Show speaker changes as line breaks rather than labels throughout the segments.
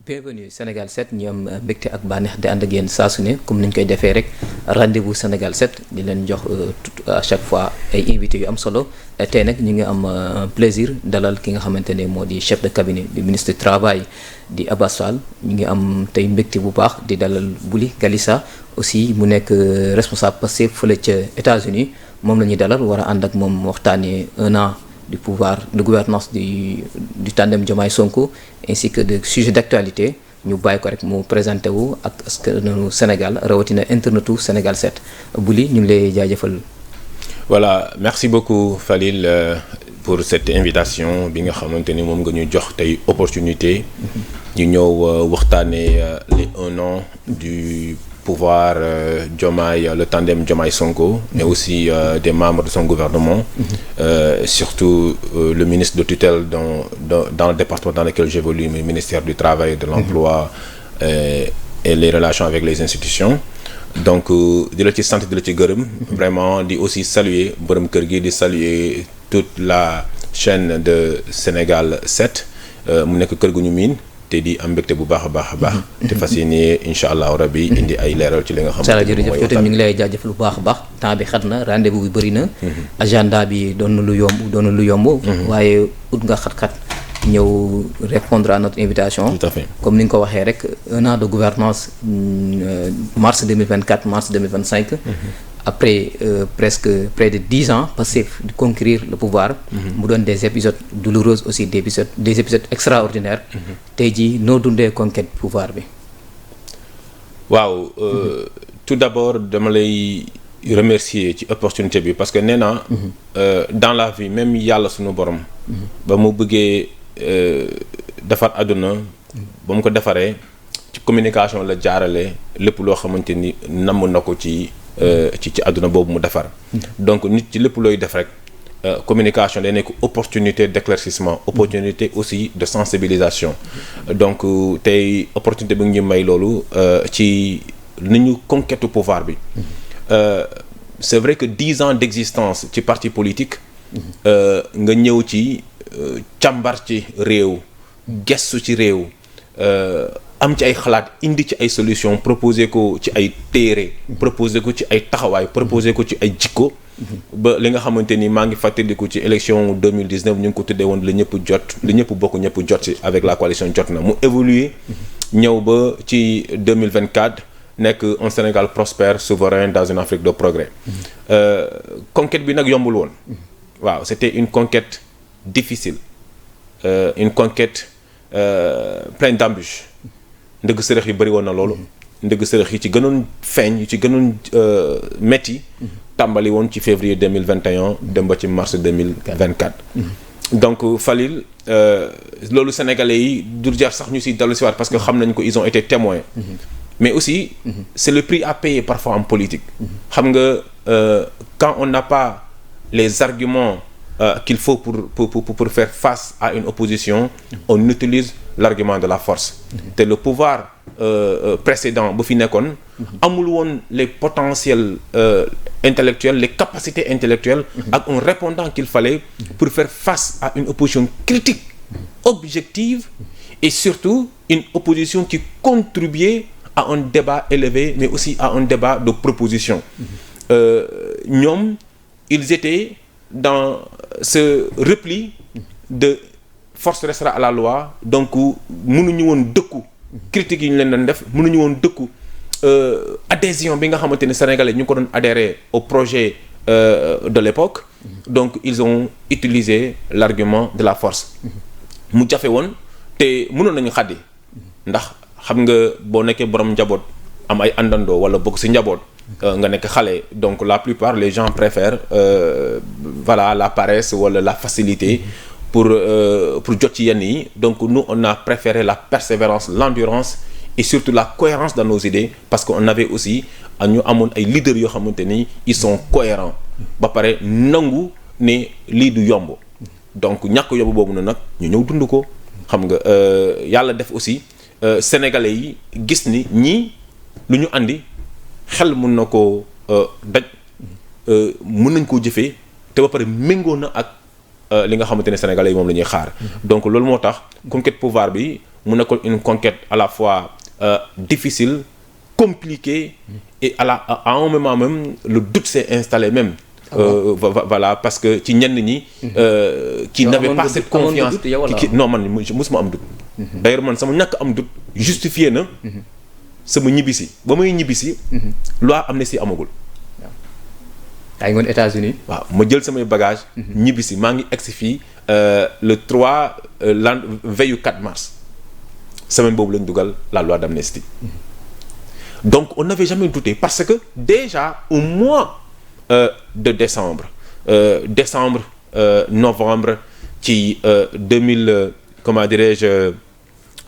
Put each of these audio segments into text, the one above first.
bienvenue Sénégal 7 ñu am mbégte ak bànneex di ànd ak yéen saa su ne comme ni ñu koy defee rek rendez-vous Sénégal 7 di leen jox à chaque fois ay invités yu am solo tey nag ñu ngi am plaisir dalal ki nga xamante ne moo di chef de cabinet du ministre du travail di Abass Fall ñu ngi am tey mbégte bu baax di dalal Bouli Galissa aussi mu nekk responsable Pastef fële ca États-Unis moom la ñuy dalal war a ànd ak moom waxtaanee 1 an du pouvoir de gouvernance du tandem Diomaye Sonko ainsi que de sujets d'actualité ñu bàyyi ko rek mu présenté wu ak askanu Sénégal rawatina internetu Sénégal 7 Bouli ñu ngi lay jaajëfal.
Voilà merci beaucoup Falil pour cette invitation bi nga xamante ni moom nga ñu jox tey opportunité. ñu ñëw waxtaanee les 1 an du pouvoir Diomaye le tandem Diomaye Sonko mais aussi des membres de son gouvernement surtout le ministre de tutelle dans le département dans lequel j'évolue le ministère du travail et de l'emploi et les relations avec les institutions donc di la ci sant di la ci gërëm vraiment di aussi saluer borom kër gi di saluer toute la chaîne de Sénégal 7 mu nekk kër gu ñu miin te di am mbégte bu baax a baax a baax. te fas yéene incha allahu rabi indi ay leeral ci li nga xam ne
jërëjëf yow tamit ñu ngi lay jaajëfal bu baax a baax temps bi xat na rendez-vous bi bëri na. agenda bi doon na lu yomb waaye ut nga xat-xat ñëw répondre à notre invitation.
tout à fait
comme ni nga ko waxee rek 1 an de gouvernance mars 2024 mars 2025. après presque près de 10 ans Pastef di conquérir le pouvoir. mu doon des épisodes douloureux aussi des épisodes extraordinaires. tey jii noo dundee conquête pouvoir bi.
waaw tout d'abord dama lay remercier ci opportunité bi parce que nee naa dans la vie même yàlla sunu borom. ba mu bëggee defar àdduna ba mu ko defaree ci communication la jaarale lépp loo xamante ni namm na ko ci àdduna boobu mu defar donc nit ci lépp looy def rek communication day nekk opportunité d'éclaircissement opportunité aussi de sensibilisation donc tey opportunité bi nga ñu may loolu ci ni ñu conquête pouvoir bi c'est vrai que 10 ans d'existence ci parti politique nga ñëw ci càmbar ci réew gestu ci réew am ci ay xalaat indi ci ay solutions proposer ko ci ay téere proposer ko ci ay taxawaay proposer ko ci ay jikko ba li nga xamante ni maa ngi fàttaliku ci élection 2019 ñu ngi ko tuddee woon li ñëpp bokk ñëpp jot ci avec la coalition jot na mu évoluer ñëw ba ci 2024 nekk un Sénégal prospère souverain dans une Afrique de progrès conquête bi nag yombul woon waaw c'était une conquête difficile une conquête pleine d'embûches ndëgg sërëx yi bëri woon na loolu ndëgg sërëx yi ci gënoon feeñ yi ci gënoon metti tàmbali woon ci février 2021 dem ba ci mars 2024 donc Falil loolu sénégalais yi du jar sax ñu si dellu si waat parce que xam nañ ko ils ont été témoins mais aussi c'est le prix à payer parfois en politique xam nga quand on n'a pas les arguments qu'il faut pour faire face à une opposition on utilise l'argument de la force te le pouvoir précédent bu fi nekkoon amul woon les potentiels intellectuels les capacités intellectuelles ak un répondant qu'il fallait pour faire face à une opposition critique objective et surtout une opposition qui contribuait à un débat élevé mais aussi à un débat de proposition ñoom ils étaient dans ce repli de force restera à la loi donc mënuñu woon dëkku critiques yi ñu leen doon def mënuñu woon dëkku adhésion bi nga xamante ne sénégalais ñu ngi ko doon adhérer au projet de l'époque donc ils ont utilisé l'argument de la force mu jafe woon te mënoon nañu xaddi ndax xam nga boo nekkee borom njaboot am ay àndandoo wala bokk ci njaboot nga nekk xale donc la plupart les gens préfèrent voilà la paresse wala la facilité pour jot ci yenn yi donc nous on a préféré la persévérance l'endurance et surtout la cohérence dans nos idées parce que on avait aussi ñu amoon ay leaders yoo xamante ni ils sont cohérents ba pare nangu ne lii du yomb donc ñàkk yomb boobu na nag ñu ñëw dund ko xam nga yàlla def aussi sénégalais yi gis ni ñii lu ñu andi xel mën na koo daj mën nañ koo jëfee te ba pare méngoo na ak li nga xamante ne sénégalais yi moom la ñuy xaar donc loolu moo tax conquête pouvoir bi mu nekkoon une conquête à la fois difficile, compliquée, et à un moment même le doute s'est installé même. Voilà, parce que ci ñenn ñi qui n'avaient pas cette confiance non man musuma am doute. D'ailleurs man sama ñàkk am doute justifié na sama ñibbisi ba may ñibbisi loi amnistie amagul.
yaa ngi woon États-Unis.
waaw ma jël samay bagages. ñibbisi maa ngi egsi fii le 3 veille 4 mars semaine boobu lañ dugal la loi d'amnistie. Donc on n'avait jamais douté parce que déjà au mois de décembre novembre ci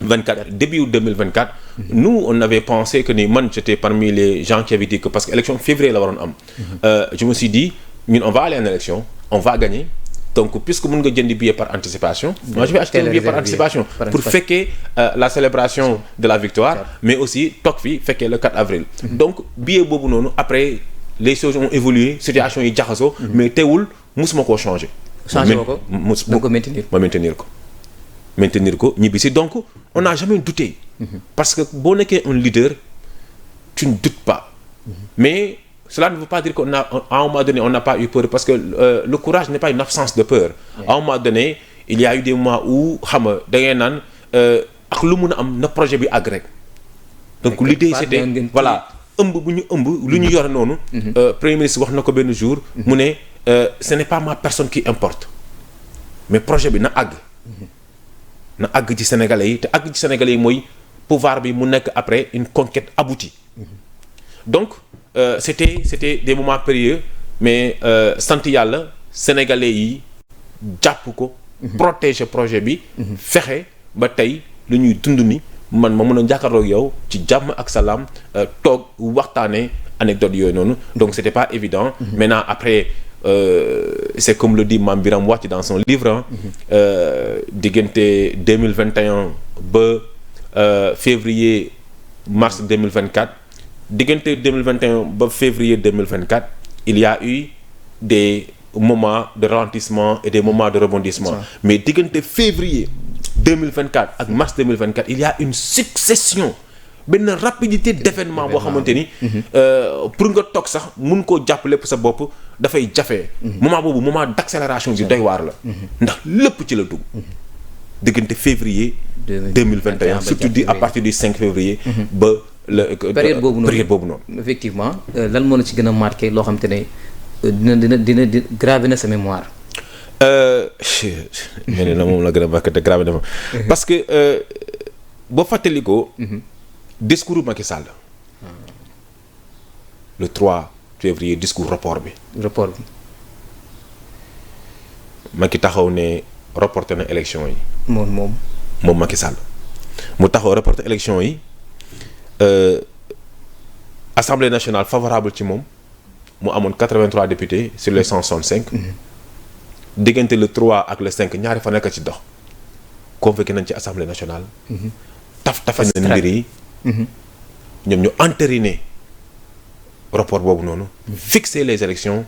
24 début 2024. Nous on avait pensé que ni man j'étais parmi les gens qui avaient dit que parce que élection février la waroon am. Je me suis dit ñun on va aller en élection on va gagner donc puisque mën nga jëndi billet par anticipation. moi je vais acheter un billet par anticipation pour fekkee la célébration de la victoire mais aussi toog fi fekkee le 4 avril. Donc billet boobu noonu après les choses ont évolué situation yi jaxasoo. mais teewul musuma koo changer.
changer ko da ko
maintenir ko ñibbi si donc on n'a jamais douté. Parce que boo nekkee un leader tu ne doutes pas. Mais cela ne veut pas dire qu'à un moment donné on n'a pas eu peur parce que le courage n'est pas une absence de peur. À un moment donné il y a eu des mois où xam nga da ngay naan ak lu mun a am na projet bi àgg rek. Donc l'idée c'était voilà ëmb bu ñu ëmb lu ñu yore noonu. Premier ministre wax na ko benn jour. mu ne ce n'est pas ma personne qui importe mais projet bi na àgg. na àgg ci Sénégalais yi te àgg ci Sénégalais yi mooy pouvoir bi mu nekk après une conquête aboutie. Donc c'était des moments périlleux mais sant yàlla Sénégalais yi jàpp ko. protéger projet bi. fexe ba tey lu ñuy dund ni man ma mën a jàkkaarloog yow ci jàmm ak salaam toog waxtaanee anecdote yooyu noonu. Donc c'était pas évident. Maintenant après. C'est comme le dit Mame Biram Wathie dans son livre diggante 2021 ba février mars 2024 diggante 2021 ba février 2024 il y a eu des moments de ralentissement et des moments de rebondissement. Mais diggante février 2024 ak mars 2024 il y a une succession benn rapidité d'événement boo xamante ni pour nga toog sax mun koo jàpp lépp sa bopp dafay jafe. moment boobu moment d'accélération bi doy waar la. ndax lépp ci la dugg. diggante février 2021 surtout di à partir du 5 février. ba le période boobu noonu.
Effectivement lan moo la ci gën a marqué loo xamante ne dina gravé na sa mémoire.
nee na moom la gën a marqué te gravé na ma parce que boo fàttalikoo. Discours Macky Sall le 3 février discours report bi. Macky taxaw ne reporté na élection yi.
moom
Macky Sall mu taxaw reporté élection yi Assemblée nationale favorable ci moom mu amoon 83 députés sur les 165. diggante le 3 ak le 5 ñaari fa nekk ci dox. convoqué nañ ci Assemblée nationale. tafal nañ mbir yi. ñoom ñu entériné rapport boobu noonu. fixer les élections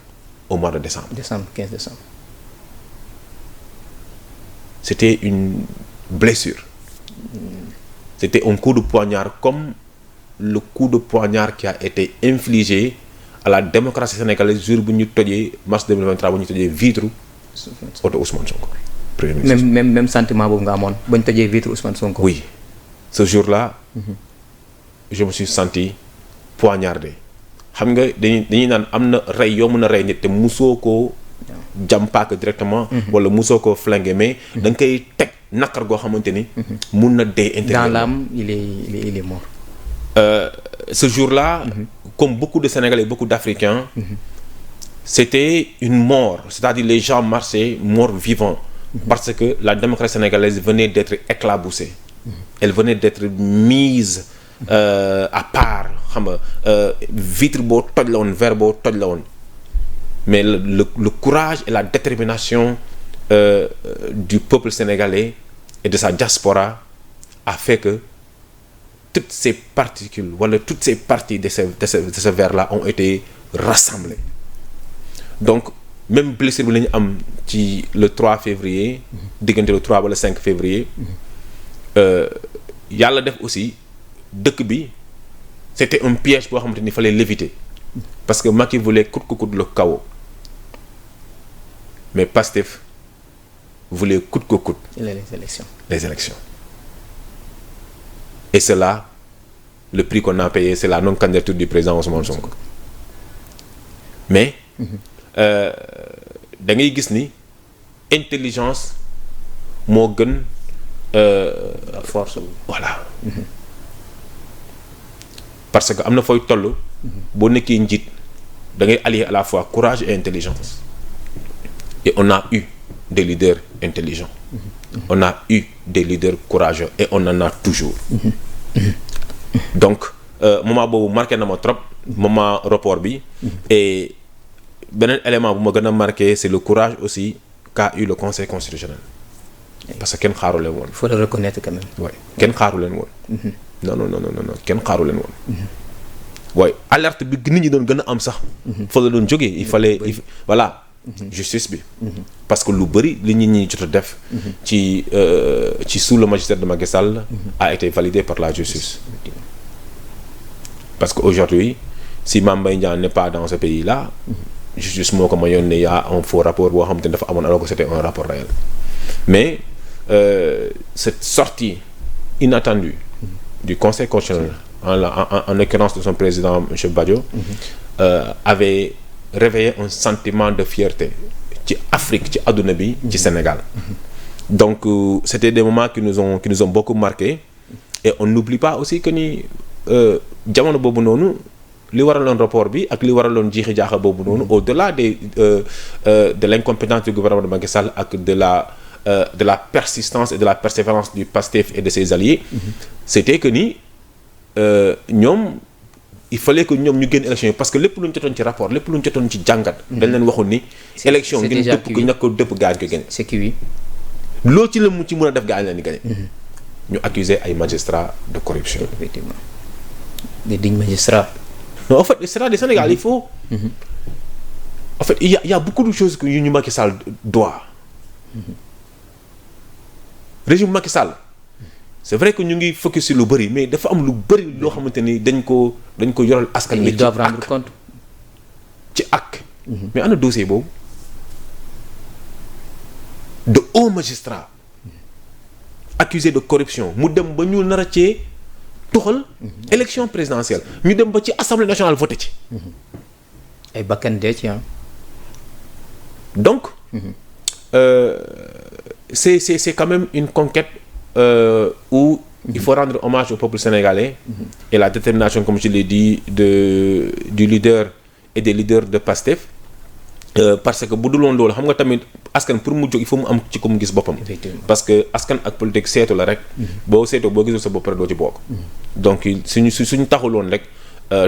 au mois de décembre.
15 décembre.
C'était une blessure. C'était un coup de poignard comme le coup de poignard qui a été infligé à la démocratie sénégalaise jour bu ñu tojee mars 2023 bu ñu tojee vitre auto Ousmane Sonko. Premier ministre.
même sentiment boobu nga amoon ba ñu tojee vitre Ousmane Sonko.
Oui, ce jour-là. Je me suis senti poignardé. xam nga dañuy naan am na rey yoo mën a rey nit te musoo koo jam paaka directement. wala musoo koo flingué mais da nga koy teg naqar goo xamante ni. mun na dee intérieurement.
Dans l'âme il est mort.
Ce jour-là. Comme beaucoup de Sénégalais beaucoup d'Africains. C'était une mort c'est-à-dire les gens marchaient morts vivants. Parce que la démocratie sénégalaise venait d'être éclaboussée. Elle venait d'être mise. À part xam nga vitre boo toj la woon verre boo toj la woon mais le courage et la détermination du peuple sénégalais et de sa diaspora a fait que toutes ces particules wala toutes ces parties de ce verre là ont été rassemblées. Donc même blessure bi la ñu am ci le 3 février diggante le 3 ba le 5 février yàlla def aussi dëkk bi c'était un piège boo xamante ni fallait l'éviter parce que Macky voulait coûte que coûte le chaos mais Pastef voulait coûte que coûte
les élections.
Et c'est là le prix qu'on a payé, c'est la non-candidature du président Ousmane Sonko. Mais da ngay gis ni intelligence moo gën
force.
Voilà. Parce que am na fooy toll boo nekkee njiit da ngay allier à la fois courage et intelligence. Et on a eu des leaders intelligents. On a eu des leaders courageux et on en a toujours. Donc moment boobu marqué na ma trop moment report bi. Et beneen élément bu ma gën a marqué c'est le courage aussi qu'a eu le conseil constitutionnel. Parce que kenn xaaru leen woon.
Il faut le reconnaître quand même.
Ouais, kenn xaaru leen woon. non kenn xaaru leen woon. waaye alerte bi nit ñi doon gën a am sax. fa la doon jógee il fallait voilà. justice bi. parce que lu bëri li nit ñi jot a def. ci sous le magistère de Macky Sall. a été validé par la justice. parce que aujourd'hui si Mame Mbaye Niang n'est pas dans ce pays-là. justice moo ko mayoon ne y a un faux rapport boo xamante ne dafa amoon alors que c'était un rapport réel. mais cette sortie inattendue du conseil constitutionnel en l'occurrence de son président monsieur Badio avait réveillé un sentiment de fierté ci Afrique ci àdduna bi ci Sénégal. Donc c'était des moments qui nous ont beaucoup marqué et on n'oublie pas aussi que ni jamono boobu noonu li waraloon rapport bi ak li waraloon jiixi jaaxa boobu noonu au-delà de l'incompétence du gouvernement de Macky Sall ak de la persistance et de la persévérance du PASTEF et de ses alliés. C'était que ni ñoom il fallait que ñoom ñu génn élection yi parce que lépp lu ñu jotoon ci rapport lépp lu ñu jotoon ci jàngat. dañ leen waxoon ni. élection ngeen dëpp ko ñàkk ko dëpp gaañ ko génne.
c'est cuit.
loo ci la mu ci mën a def gaañ leen di gagné. ñu accuser ay magistrats de corruption.
Effectivement. Des dignes magistrats.
Non, en fait c'est là du Sénégal il faut. En fait il y a beaucoup de choses que yu ñu Macky Sall doit. Régime Macky Sall c'est vrai que ñu ngi focus sur lu bëri mais dafa am lu bëri loo xamante ni dañ ko yoral askan wi.
Ils doivent rendre compte.
ci ak. mais ana dossier boobu de hauts magistrats accusés de corruption mu dem ba ñu nar a cee tuxal. élection présidentielle ñu dem ba ci assemblée nationale voté ci.
ay bakkan dee ci
donc. C'est quand même une conquête où il faut rendre hommage au peuple sénégalais et la détermination, comme je l'ai dit, du leader et des leaders de PASTEF. Parce que bu dul woon loolu xam nga tamit askan pour mu jóg il faut mu am ci ko mu gis boppam. Parce que askan ak politique seetu la rek. boo seetoo boo gisul sa bopp rek doo ci bokk. donc suñu taxuloon rek.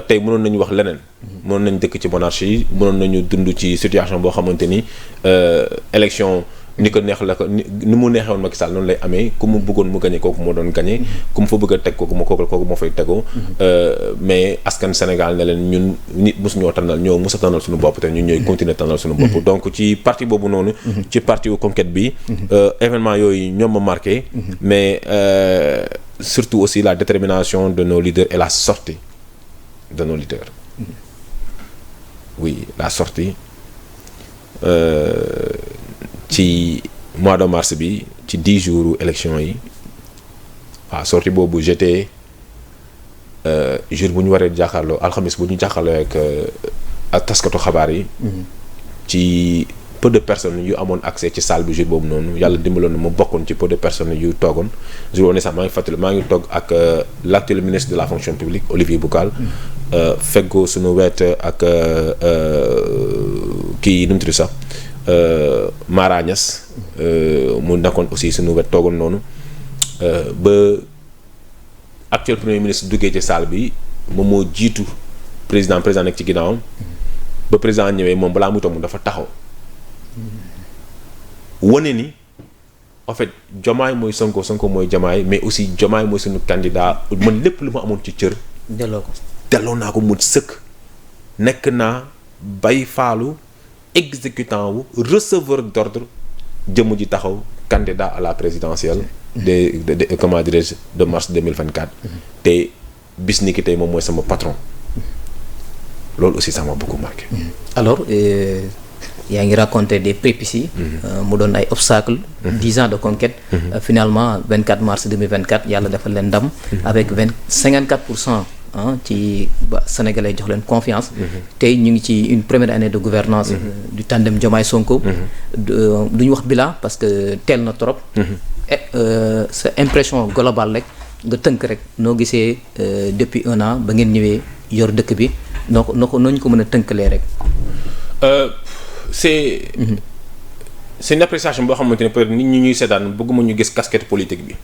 tey mënoon nañu wax leneen. mënoon nañu dëkk ci monarchie mënoon nañu dund ci situation boo xamante ni élection ni ko neex la ko ni mu neexee woon Macky Sall noonu lay amee ku mu bëggoon mu gagné kooku moo doon gagné ku mu fa bëgg a teg kooku moo fay tegoo. mais askan Sénégal ne leen ñun nit mosu ñoo tànnal ñoo mos a tànnal suñu bopp te ñun ñooy continuer tànnal suñu bopp. donc ci parti boobu noonu. ci parti conquête bi. événement yooyu ñoom ma marqué. mais surtout aussi la détermination de nos leaders et la sortie de nos leaders. Oui, la sortie ci mois de mars bi ci 10 jours élection yi waaw sortie boobu j'étais jour bu ñu waree jàkkaarloo alxamis bu ñu jàkkaarloo ak taskatu xabaar yi. ci peu de personnes yu amoon accès ci salle bi jour boobu noonu yàlla dimbaloon na mu bokkoon ci peu de personnes yu toogoon jour boobu sax maa ngi fàttali maa ngi toog ak l'actuel ministre de la fonction publique Olivier Boucal. feggoo suñu wet ak kii nu mu tudd sax Mara Niass mu nekkoon aussi suñu wet toogoon noonu ba actuel premier ministre duggee ci salle bi moom moo jiitu président nekk ci ginnaawam ba président ñëwee moom balaa muy toog mu dafa taxaw wane ni en fait Diomaye mooy Sonko mooy Diomaye mais aussi Diomaye mooy suñu candidat man lépp lu ma amoon ci cër. delloo naa ko mu sëkk nekk naa bay faalu exécutant wu receveur d'ordre jëmm ji taxaw candidat à la présidentielle comment dirais-je de mars 2024. te bis ni ki tey moom mooy sama patron. loolu aussi ça m'a beaucoup marqué.
alors yaa ngi raconté des péripéties. mu doon ay obstacles. 10 ans de conquête. Finalement 24 mars 2024 yàlla defal leen ndam. avec 54% ci ba sénégalais jox leen confiance. tey ñu ngi ci une première année de gouvernance du tandem Diomaye Sonko. du ñu wax bilan parce que teel na trop. sa impression globale rek nga tënk rek noo gisee depuis 1 an ba ngeen ñëwee yor dëkk bi noo ñu ko mën a tënkalee rek.
c'est une appréciation boo xamante ne peut-être nit ñi ñuy seetaan bëgguma ñu gis casquette politique bi.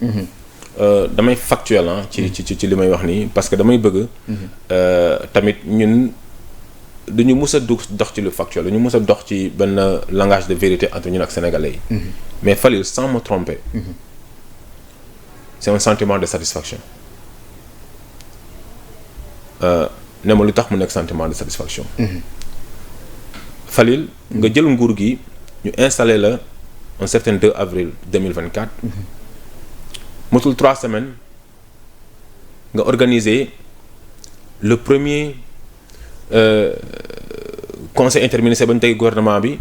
damay factuel ci li may wax nii parce que damay bëgg. tamit ñun duñu mus a dox ci lu factuel dañu mus a dox ci benn langage de vérité entre ñun ak sénégalais yi. mais Falil sans me tromper. c'est un sentiment de satisfaction. ne ma lu tax mu nekk sentiment de satisfaction. Falil nga jël nguur gi ñu installé la un certain 2 avril 2024. motul 3 semaines nga organiser le premier conseil interministériel ba ñu tey gouvernement bi.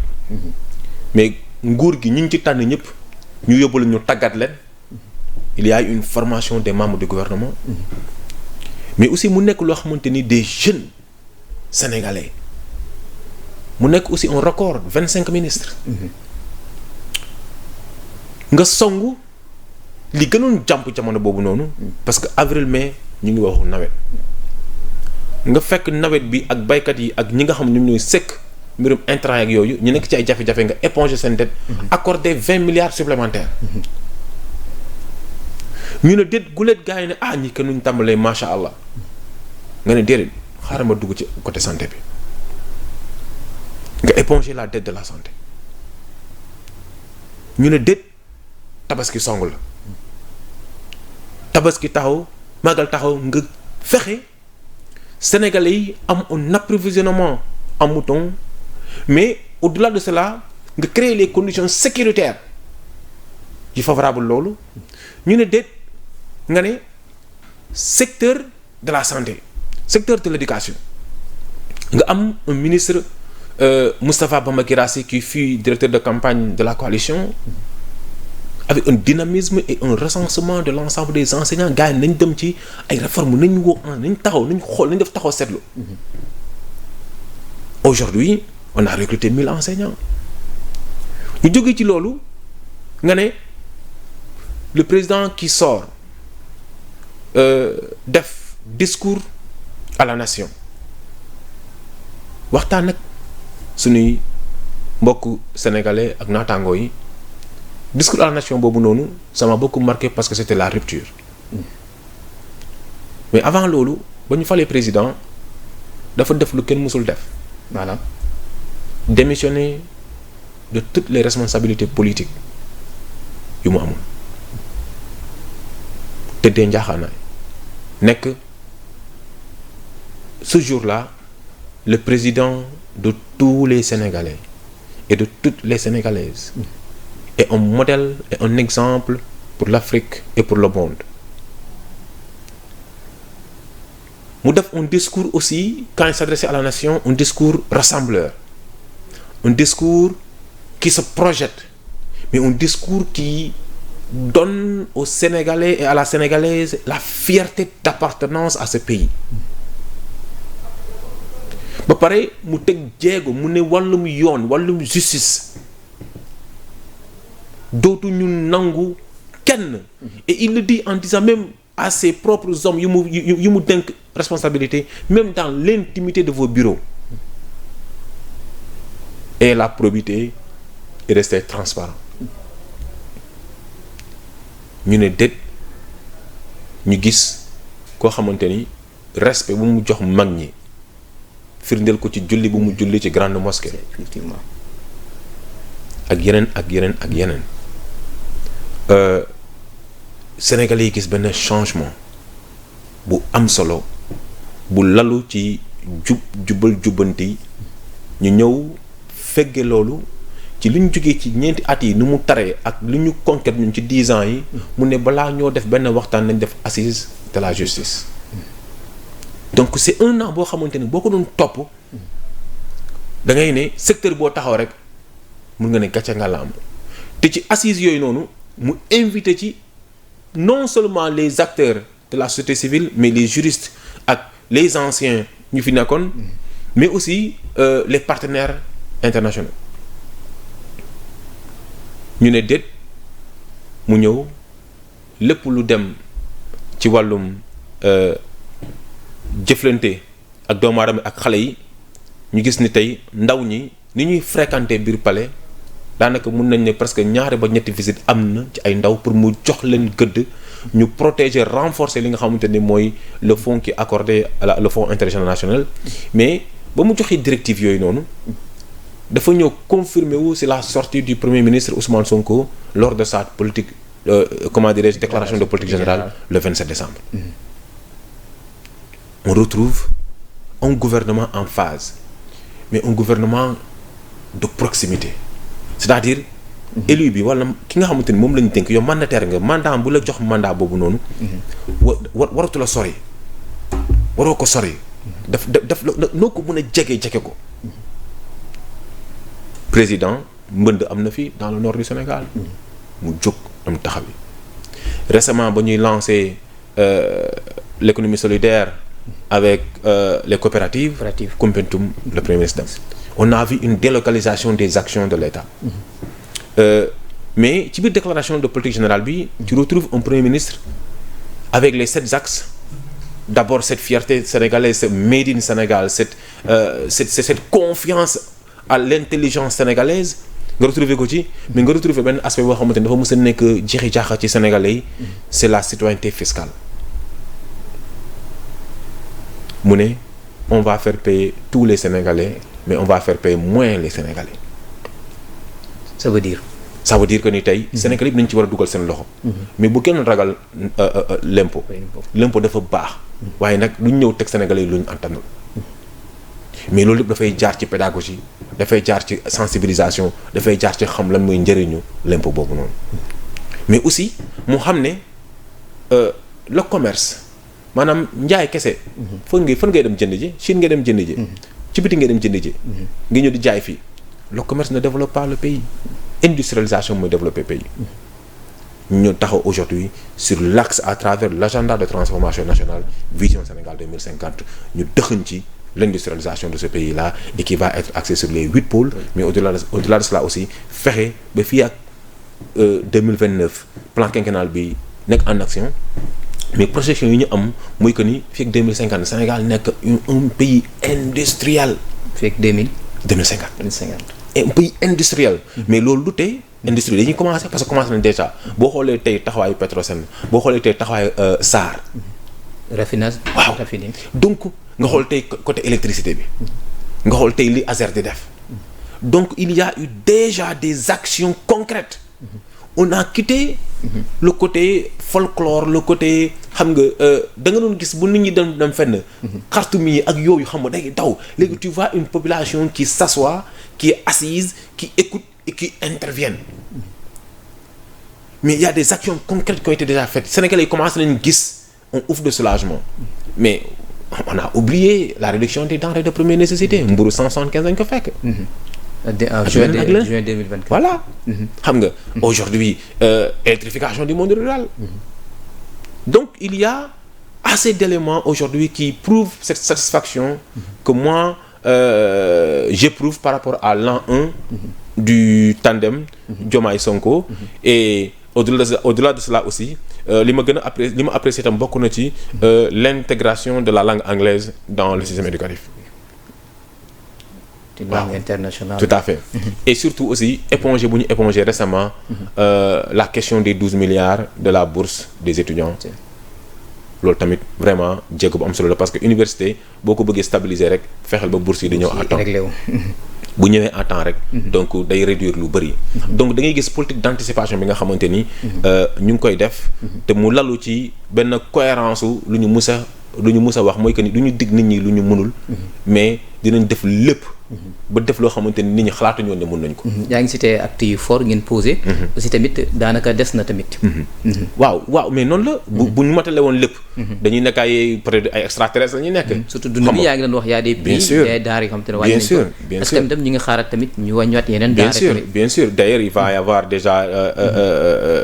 mais nguur gi ñi ñu ci tànn ñëpp ñu yóbbu la ñu tàggat leen. il y a une formation des membres du gouvernement. mais aussi mu nekk loo xamante ni des jeunes sénégalais. mu nekk aussi un record 25 ministres. nga songu li gënoon jàmp jamono boobu noonu. parce que avril mai ñu ngi waxu nawet. nga fekk nawet bi ak baykat yi ak ñi nga xam ñoom ñooy sekk mbirum intrant ak yooyu ñu nekk ci ay jafe-jafe nga éponger seen dette. accorder 20 milliards supplémentaires. ñu ne déet gulet gars yi ne ñi kenn ñu tàmbalee macha allah nga ne déedéet xaaral ma dugg ci côté santé bi. nga éponger la dette de la santé ñu ne déet tabaski song la tabaski taxaw màggal taxaw nga fexe sénégalais yi am un approvisionnement en mouton mais au-delà de cela nga créer les conditions sécuritaires yu favorable loolu ñu ne déet nga ne secteur de la santé secteur de l'éducation nga am un ministre Moustapha Bamba Guirassy qui fut directeur de campagne de la coalition avec un dynamisme et un recensement de l'ensemble des enseignants gars yi nañ dem ci ay réformes nañ woo nañ taxaw nañ xool nañ def taxaw seetlu. Aujourd'hui on a recruté 1000 enseignants ñu jógee ci loolu nga ne le président qui sort def discours à la nation waxtaan nag suñuy mbokk sénégalais ak naataangoo yi discours à la nation boobu noonu ça m'a beaucoup marqué parce que c'était la rupture. mais avant loolu ba ñu falee président dafa def lu kenn mësul def maanaam démissionner de toutes les responsabilités politiques yu mu amoon tëddee njaaxaanaay nekk ce jour-là le président de tous les Sénégalais et de toutes les Sénégalaises est un modèle et un exemple pour l'Afrique et pour le monde. mu def un discours aussi quand il s'adressait à la nation un discours rassembleur, un discours qui se projette, mais un discours qui donne aux Sénégalais et à la Sénégalaise la fierté d'appartenance à ce pays. ba pare mu teg jéego mu ne wàllum yoon wàllum justice dootu ñu nangu kenn et il le dit en disant même à ses propres hommes yu mu dénk responsabilité même dans l'intimité de vos bureaux et la probité est restée transparente ñu ne déet ñu gis koo xamante ni respect bu mu jox mag ñi firndeel ko ci julli bu mu julli ci grande mosquée
effectivement
ak yeneen ak yeneen ak yeneen Sénégalais yi gis benn changement bu am solo bu lalu ci jubal jubbanti ñu ñëw fegge loolu ci li ñu jógee ci ñeenti at yi nu mu taree ak li ñu conquête ñun ci 10 ans yi mu ne balaa ñoo def benn waxtaan nañ def assise de la justice donc c'est un an boo xamante ni boo ko doon topp da ngay ne secteur boo taxaw rek mun nga ne gàcce nga la am te ci assise yooyu noonu mu invité ci non seulement les acteurs de la société civile mais les juristes ak les anciens ñu fi nekkoon mais aussi les partenaires internationaux ñu ne déet mu ñëw lépp lu dem ci wàllum jëflante ak doomu aadama ak xale yi ñu gis ni tey ndaw ñi ni ñuy fréquenter biir palais daanaka mun nañ ne presque ñaari ba ñetti visite am na ci ay ndaw pour mu jox leen gëdd ñu protéger renforcer li nga xamante ni mooy le fonds qui est accordé à le fonds international mais ba mu joxee directive yooyu noonu dafa ñëw confirmer wu c'est la sortie du premier ministre Ousmane Sonko lors de sa politique comment dirais-je déclaration de politique générale le 27 décembre on retrouve un gouvernement en phase mais un gouvernement de proximité c'est-à-dire élu bi wala ki nga xamante ni moom la ñu dénk yow mandataire nga mandat bu la jox mandat boobu noonu waratu la sori waroo ko sori daf noo ko mën a jege ko président mbënd am na fi dans le nord du Sénégal mu jóg am taxawi récemment ba ñuy lancer l'économie solidaire avec les coopératives Koumpentoum le premier ministre on a vu une délocalisation des actions de l'État mais ci biir déclaration de politique générale bi tu retrouves un premier ministre avec les 7 axes d'abord cette fierté sénégalaise ce made in Sénégal cette confiance à l'intelligence sénégalaise nga retrouver ko ci mais nga retrouver benn aspect boo xamante ni dafa mës a nekk jeexi jaaxa ci sénégalais yi c'est la citoyenneté fiscale mu ne on va faire payer tous les Sénégalais mais on va faire payer moins les Sénégalais.
ça veut dire
que ni tey Sénégalais yi nañ ci war a dugal seen loxo. mais bu kenn ragal l'impôt. l'impôt dafa baax. waaye nag lu ñu ñëw teg Sénégalais yi lu ñu antanul. mais loolu lépp dafay jaar ci pédagogie dafay jaar ci sensibilisation dafay jaar ci xam lan mooy njëriñu l'impôt boobu noonu. mais aussi mu xam ne le commerce. maanaam njaay kese. fan ngay dem jënd ji Chine ngay dem jënd ji. ci biti ngay dem jënd ji. nga ñëw di jaay fii le commerce ne développe pas le pays industrialisation mooy développer pays. ñu taxaw aujourd'hui sur l'axe à travers l'agenda de transformation nationale vision Sénégal 2050 ñu dëxëñ ci l'industrialisation de ce pays-là et qui va être axé sur les 8 pôles mais au-delà de cela aussi fexe ba fii ak 2029 plan quinquennal bi nekk en action. mais projection yi ñu am muy que ni fii ak 2050 Sénégal nekk un pays industriel.
fii ak
2050.
et
un pays industriel. mais loolu du tey industrie dañuy commencer parce que commencé nañ déjà boo xoolee tey taxawaayu Petrosen boo xoolee tey taxawaayu SAR.
raffinage.
waaw donc nga xool tey côté électricité bi. nga xool tey li ASER di def. donc il y a eu déjà des actions concrètes. on a quitté le côté folklore le côté xam nga da nga doon gis bu nit ñi dem fenn xartum yi ak yooyu xam nga day daw léegi tu vois une population qui s'assoit qui est assise qui écoute et qui interviennent mais il y a des actions concrètes qui ont été déjà faites Sénégalais yi commencé nañu gis un ouf de soulagement mais on a oublié la réduction des denrées de première nécessité mburu 175 dañ ko fekk
en juin 2024
voilà. xam nga aujourd'hui électrification du monde rural. donc il y a assez d'éléments aujourd'hui qui prouvent cette satisfaction que moi j'éprouve par rapport à l'an 1 du tandem Diomaye Sonko et au-delà de cela aussi li ma apprécié tam bokk na ci l'intégration de la langue anglaise dans le système éducatif.
une langue internationale.
Tout à fait. Et surtout aussi éponger récemment la question des 12 milliards de la bourse des étudiants. loolu tamit vraiment jéego bu am solo la parce que université boo ko bëggee stabiliser rek fexeel ba bourse yi di ñëw à temps bu ñëwee à temps rek. donc day réduire lu bari. donc da ngay gis politique d'anticipation bi nga xamante ni ñu ngi koy def. te mu lalu ci benn cohérence lu ñu mus a wax mooy que ni du ñu dig nit ñi lu ñu mënul. mais dinañ def lépp. ba def loo xamante ni nit ñi xalaatuñu woon ne mën nañ ko.
yaa ngi cité actes yu fort ngeen posé. aussi tamit daanaka des na tamit.
waaw mais noonu la. bu ñu matale woon lépp. dañuy nekk ay peut-être ay extraterrestres la ñuy nekk.
surtout dund bi yaa ngi doon wax y a des pays des denrées yoo xam te ne wàññi nañ ko. bien sûr tamit ñu ngi xaaral tamit ñu wàññiwaat yeneen denrées tamit.
bien sûr d'ailleurs il va y avoir déjà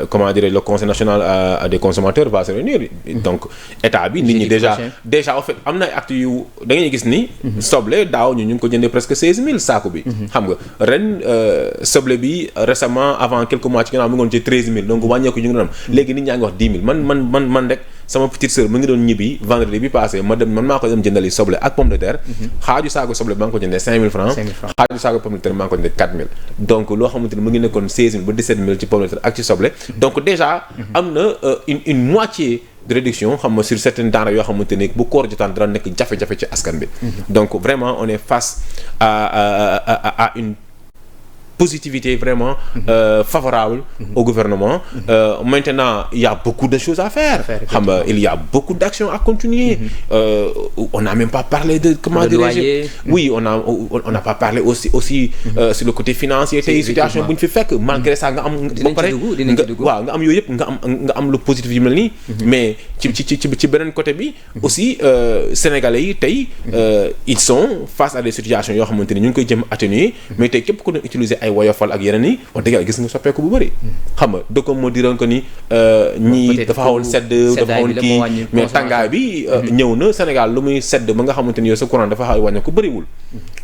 comment dire le conseil national des consommateurs va se réunir. donc état bi nit ñi déjà en fait am na ay actes yu da ngay gis ni. soble daaw ñu ngi ko jëndee presque 16000 saako bi. xam nga ren soble bi récemment avant quelques mois ci ginnaaw mu ngi woon ci 13000 donc wàññeeku ñu ngi doon am léegi nit ñaa ngi wax 10 000 man rek sama petite sœur mu ngi doon ñibbi vendredi bi passé man maa ko dem jëndali soble ak pomme de terre. xaaju saako soble maa ngi ko jëndee 5000 francs. xaaju saako pomme de terre maa ngi ko jëndee 4000. donc loo xamante ni mu ngi nekkoon 16000 ba 17000 ci pomme de terre ak ci soble. donc déjà am na une moitié de réduction xam nga sur certaines denrées yoo xamante ni bu koor jotaan dana nekk jafe-jafe ci askan bi. donc vraiment on est face à une positivité vraiment favorable au gouvernement. Maintenant il y a beaucoup de choses à faire. xam nga il y a beaucoup d'actions à continuer. On n'a même pas parlé de comment dirais-je. Oui on n'a pas parlé aussi sur le côté financier tey situation bu ñu fi fekk malgré ça nga am ba pare waaw nga am yooyu yëpp nga am lu positif yu mel nii. mais ci beneen côté bi aussi sénégalais yi tey ils sont face à des situations yoo xamante ni ñu ngi koy jëm atténuer mais tey képp ku doon utiliser ay woyofal ak yeneen yi wax dëgg yàlla gis nga soppeeku bu bëri. xam nga dëkk moo diroon ko ni ñii dafa xawoon sedd dafa xawoon kii mais tàngaay bi ñëw na Sénégal lu muy sedd ba nga xamante ni yow sa courant dafa xaw a wàññi ko bëriwul.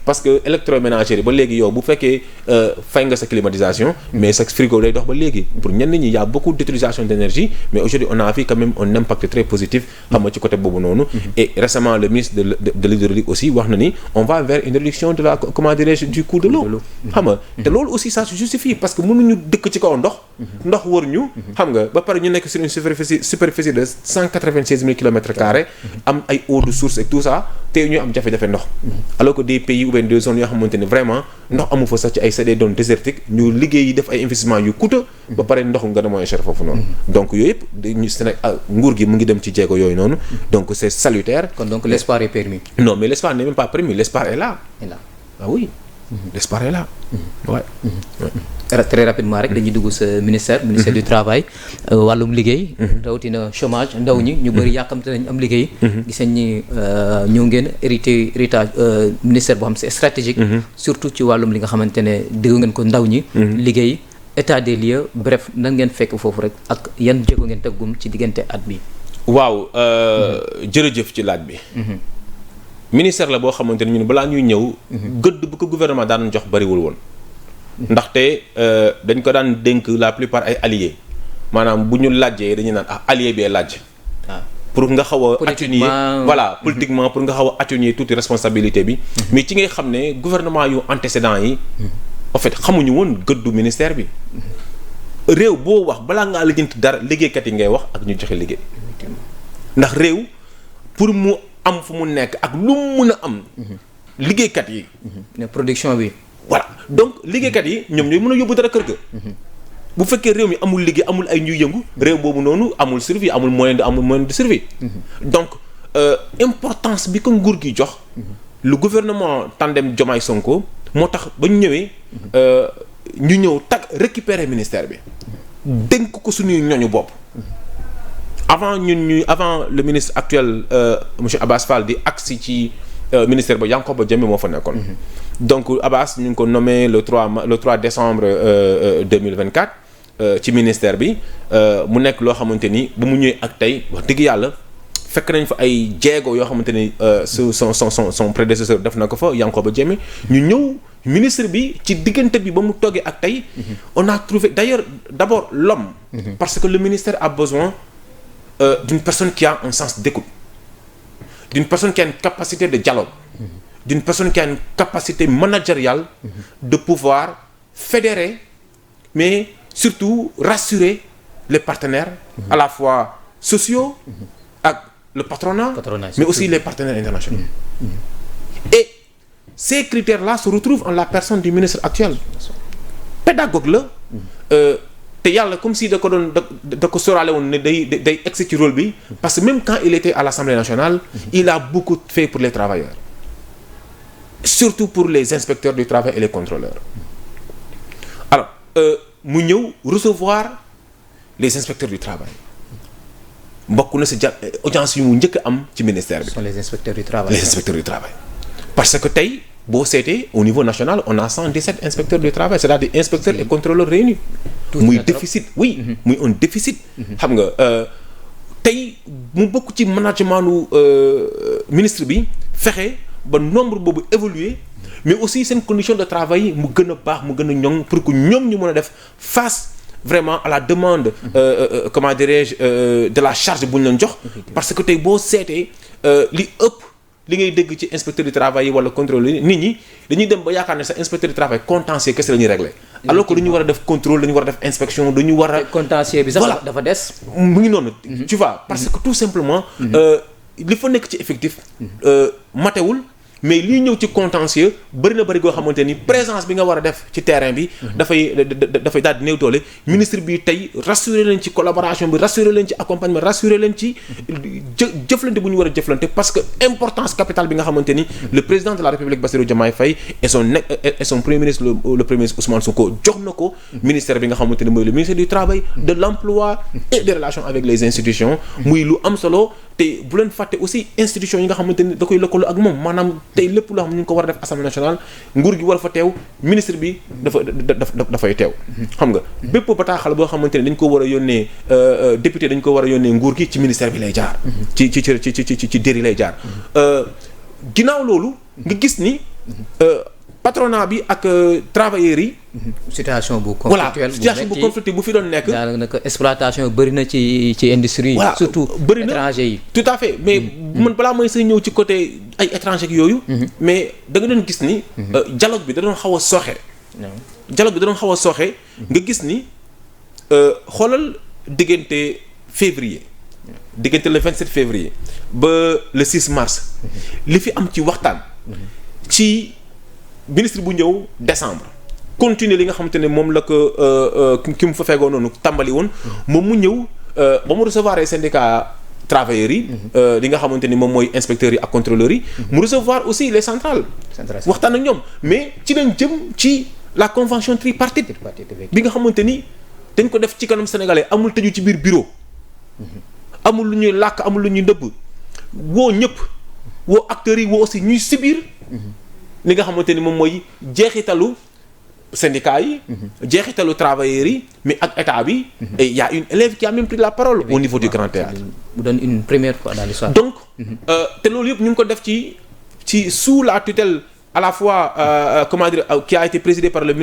parce que électroménager ba léegi yow bu fekkee fay nga sa climatisation mais sa frigo day dox ba léegi pour ñenn ñi y a beaucoup d'utilisation d'énergie mais aujourd'hui on a vu quand même un impact très positif xam nga ci côté boobu noonu. et récemment le ministre de l'hydraulique aussi wax na ni on va vers une réduction de la comment dirais-je du coût de l'eau xam nga te loolu aussi ça se justifie parce que mënuñu dëkk ci kaw ndox wër ñu xam nga ba pare ñu nekk sur une superficie de 196 000 kilomètres carrés am ay eau de source et tout ça te ñu am jafe-jafe ndox alors que des pays ou bien des zones yoo xamante ne vraiment ndox amu fa sax ci ay c'est des zones désertiques ñu liggéey def ay investissements yu coûteux ba pare ndox nga da mooy cher foofu noonu donc yooyu yëpp dañu Sénégal nguur gi mu ngi dem ci jéego yooyu noonu donc c'est salutaire.
kon donc l'espoir est permis.
non mais l'espoir n'est même pas permis l'espoir est là. Ah oui. L'espoir est là. Ouais.
Très rapidement rek dañuy dugg sa ministère du travail wàllum liggéey. rawatina chômage ndaw ñi ñu bëri yàkkamte nañ am liggéey. gis nañ ni ñëw ngeen héritage ministère boo xam c'est stratégique. surtout ci wàllum li nga xamante ne diggu ngeen ko ndaw ñi. liggéey état des lieux bref nan ngeen fekk foofu rek ak yan jéego ngeen teggum ci diggante at bi.
waaw jërëjëf ci laaj bi. ministère la boo xamante ne ñun balaa ñuy ñëw. gëdd bu ko gouvernement daan jox bariwul woon. ndaxte dañ ko daan dénk la plupart ay alliés maanaam bu ñu laajee dañuy naan allié bee laaj. pour nga xaw a atténuer voilà politiquement pour nga xaw a atténuer toute responsabilité bi. mais ci ngay xam ne gouvernement yu antécédents yi. en fait xamuñu woon gëddu ministère bi. réew boo wax balaa ngaa lijjanti dara liggéeykat yi ngay wax ak ñu joxe liggéey. ndax réew pour mu am fu mu nekk ak lu mu mën a am. liggéeykat yi.
ne production bi.
voilà donc liggéeykat yi ñoom ñooy mën a yóbbu dara kër ga. bu fekkee réew mi amul liggéey amul ay ñuy yëngu réew boobu noonu amul survie amul moyen de survie. donc importance bi ko nguur gi jox. le gouvernement tandem Diomaye Sonko moo tax ba ñu ñëwee. ñu ñëw récupérer ministère bi. dénk ko suñuy ñoñu bopp. avant le ministre actuel monsieur Abass Fall di agsi ci ministère ba Yankhoba Diémé moo fa nekkoon. donc Abass ñu ngi ko nommé le 3 décembre 2024 ci ministère bi mu nekk loo xamante ni ba mu ñëwee ak tey wax dëgg yàlla fekk nañ fa ay jéego yoo xamante ni son prédécesseur def na ko fa Yankhoba Diémé ñu ñëw ministre bi ci diggante bi ba mu toogee ak tey on a trouvé d'abord l'homme parce que le ministère a besoin d'une personne qui a un sens d'écoute, d'une personne qui a une capacité de dialogue, d'une personne qui a une capacité managériale de pouvoir fédérer, mais surtout rassurer les partenaires, à la fois sociaux, avec le patronat mais aussi les partenaires internationaux. Et ces critères-là se retrouvent en la personne du ministre actuel. Pédagogue là. te yàlla comme si da ko sóoraale woon ne day egsi ci rôle bi parce que même quand il était à l'Assemblée nationale il a beaucoup fait pour les travailleurs surtout pour les inspecteurs du travail et les contrôleurs. Alors mu ñëw recevoir les inspecteurs du travail bokk na si audience yu mu njëkk am ci ministère bi.
Ce sont les inspecteurs du travail.
Les inspecteurs du travail parce que tey boo seetee au niveau national on a 117 inspecteurs du travail c'est-à-dire inspecteurs et contrôleurs réunis. muy déficit oui muy un déficit. xam nga tey mu bokk ci managementu ministre bi fexe ba nombre boobu évoluer mais aussi seen condition de travail mu gën a baax mu gën a ñoŋ pour que ñoom ñu mën a def face vraiment à la demande comment dirais-je de la charge bu ñu leen jox. parce que tey boo seetee li ëpp li ngay dégg ci inspecteur du travail yi wala contrôle nit ñi dañuy dem ba yaakaar ne sa inspecteur du travail contentieux kese la ñuy régler. alors que dañu war a def contrôle dañu war a def inspection dañu war a.
contentieux bi sax dafa des.
mu ngi noonu. tu vois parce que tout simplement. li fa nekk ci effectif. matewul mais liy ñëw ci contentieux bëri na bëri goo xamante ni présence bi nga war a def ci terrain bi. dafay daal di néew doole. ministre bi tey rassurer leen ci collaboration bi rassurer leen ci accompagnement rassurer leen ci jëflante bu ñu war a jëflante parce que importance capitale bi nga xamante ni. le président de la République Bassirou Diomaye Faye et son premier ministre le premier ministre Ousmane Sonko jox na ko. ministère bi nga xamante ni mooy le ministère du travail de l'emploi et des relations avec les institutions. muy lu am solo te bu leen fàtte aussi institutions yi nga xamante ni da koy lëkkaloo ak moom maanaam. tey lépp loo xam ne ñu ngi ko war a def assemblée nationale nguur gi war fa teew ministre bi dafay teew. xam nga bépp bataaxal boo xamante ne dañ ko war a yónnee député dañ ko war a yónnee nguur gi ci ministère bi lay jaar. ci déri lay jaar. ginnaaw loolu. nga gis ni patronat bi ak travailleurs yi.
situation bu conflictuelle
situation bu conflictuelle bu fi doon nekk.
daanaka exploitation bëri na ci industrie yi. surtout étranger yi.
tout à fait mais man balaa mooy say ñëw ci côté ay étranger yooyu. mais da nga doon gis ni. dialogue bi da doon xaw a sooxe. dialogue bi da doon xaw a sooxe. nga gis ni xoolal diggante février. diggante le 27 février ba le 6 mars. li fi am ci waxtaan. ci ministre bu ñëw décembre. continuer li nga xamante ne moom la ko ki mu fa feegoo noonu tàmbali woon. moom mu ñëw ba mu recevoir ay syndicats travailleurs yi. li nga xamante ni moom mooy inspecteurs yi ak contrôleurs yi. mu recevoir aussi les centrales. waxtaan ak ñoom mais ci lañ jëm ci la convention tripartite. bi nga xamante ni dañ ko def ci kanam sénégalais amul tëju ci biir bureau. amul lu ñuy làkk amul lu ñuy ndëbb. woo ñëpp woo acteurs yi woo aussi ñuy subir. li nga xamante ni moom mooy jeexitalu. syndicats yi. jeexitalu travailleurs yi mais ak état bi. et y a une élève qui a même pris la parole au niveau du Grand Théâtre.
mu doon une première fois dans l'histoire.
donc te loolu yëpp ñu ngi ko def ci sous la tutelle à la fois comment dire qui a été présidé par le